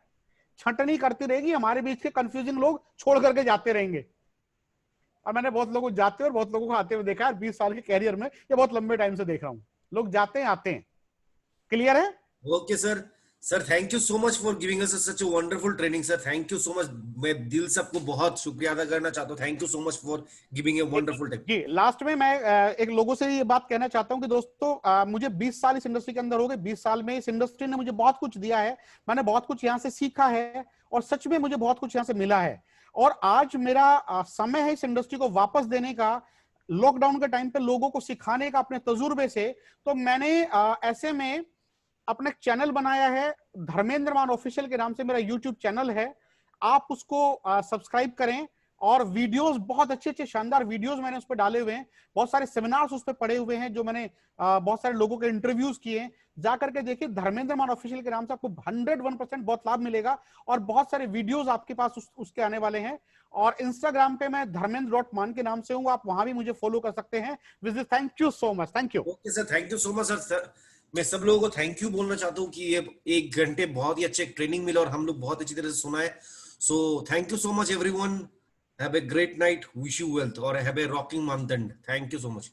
छंटनी करती रहेगी, हमारे बीच के कंफ्यूजिंग लोग छोड़ करके जाते रहेंगे। और मैंने बहुत लोगों को जाते और बहुत लोगों को आते हुए देखा है 20 साल के कैरियर में, ये बहुत लंबे टाइम से देख रहा हूं, लोग जाते हैं आते हैं। क्लियर है? Okay sir. Sir thank you so much for giving us such a wonderful training sir, thank you so much. मैं दिल से आपको बहुत शुक्रिया अदा करना चाहता हूँ। Thank you so much for giving a wonderful take. जी लास्ट में मैं एक लोगों से ये बात कहना चाहता हूं कि दोस्तों मुझे 20 साल इस इंडस्ट्री के अंदर हो गए। 20 साल में इस इंडस्ट्री ने मुझे बहुत कुछ दिया है, मैंने बहुत कुछ यहां से सीखा है, और सच में मुझे बहुत कुछ यहां से मिला है। और आज मेरा समय है इस इंडस्ट्री को वापस देने का, लॉकडाउन के टाइम पे लोगों को सिखाने का अपने तजुर्बे से। तो मैंने ऐसे में अपना एक चैनल बनाया है, धर्मेंद्र मान ऑफिशियल के नाम से मेरा यूट्यूब चैनल है। आप उसको सब्सक्राइब करें, और वीडियोस बहुत अच्छे अच्छे शानदार वीडियोस मैंने उस पर डाले हुए हैं, बहुत सारे सेमिनार्स उस पर पड़े हुए हैं, जो मैंने बहुत सारे लोगों के इंटरव्यूज किए हैं। जाकर के देखिए, धर्मेंद्र मान ऑफिशियल के नाम से आपको 101% बहुत लाभ मिलेगा, और बहुत सारे वीडियोस आपके पास उसके आने वाले हैं। और इंस्टाग्राम पे मैं धर्मेंद्र.मान के नाम से हूँ, आप वहां भी मुझे फॉलो कर सकते हैं। Visit, thank you so much, thank you. Okay sir, thank you so much sir. मैं सब लोगों को थैंक यू बोलना चाहता हूँ कि ये 1 घंटे बहुत ही अच्छे ट्रेनिंग मिला और हम लोग बहुत अच्छी तरह से सुना है। So thank you so much everyone, have a great night, wish you wealth और have a rocking month end. Thank you so much.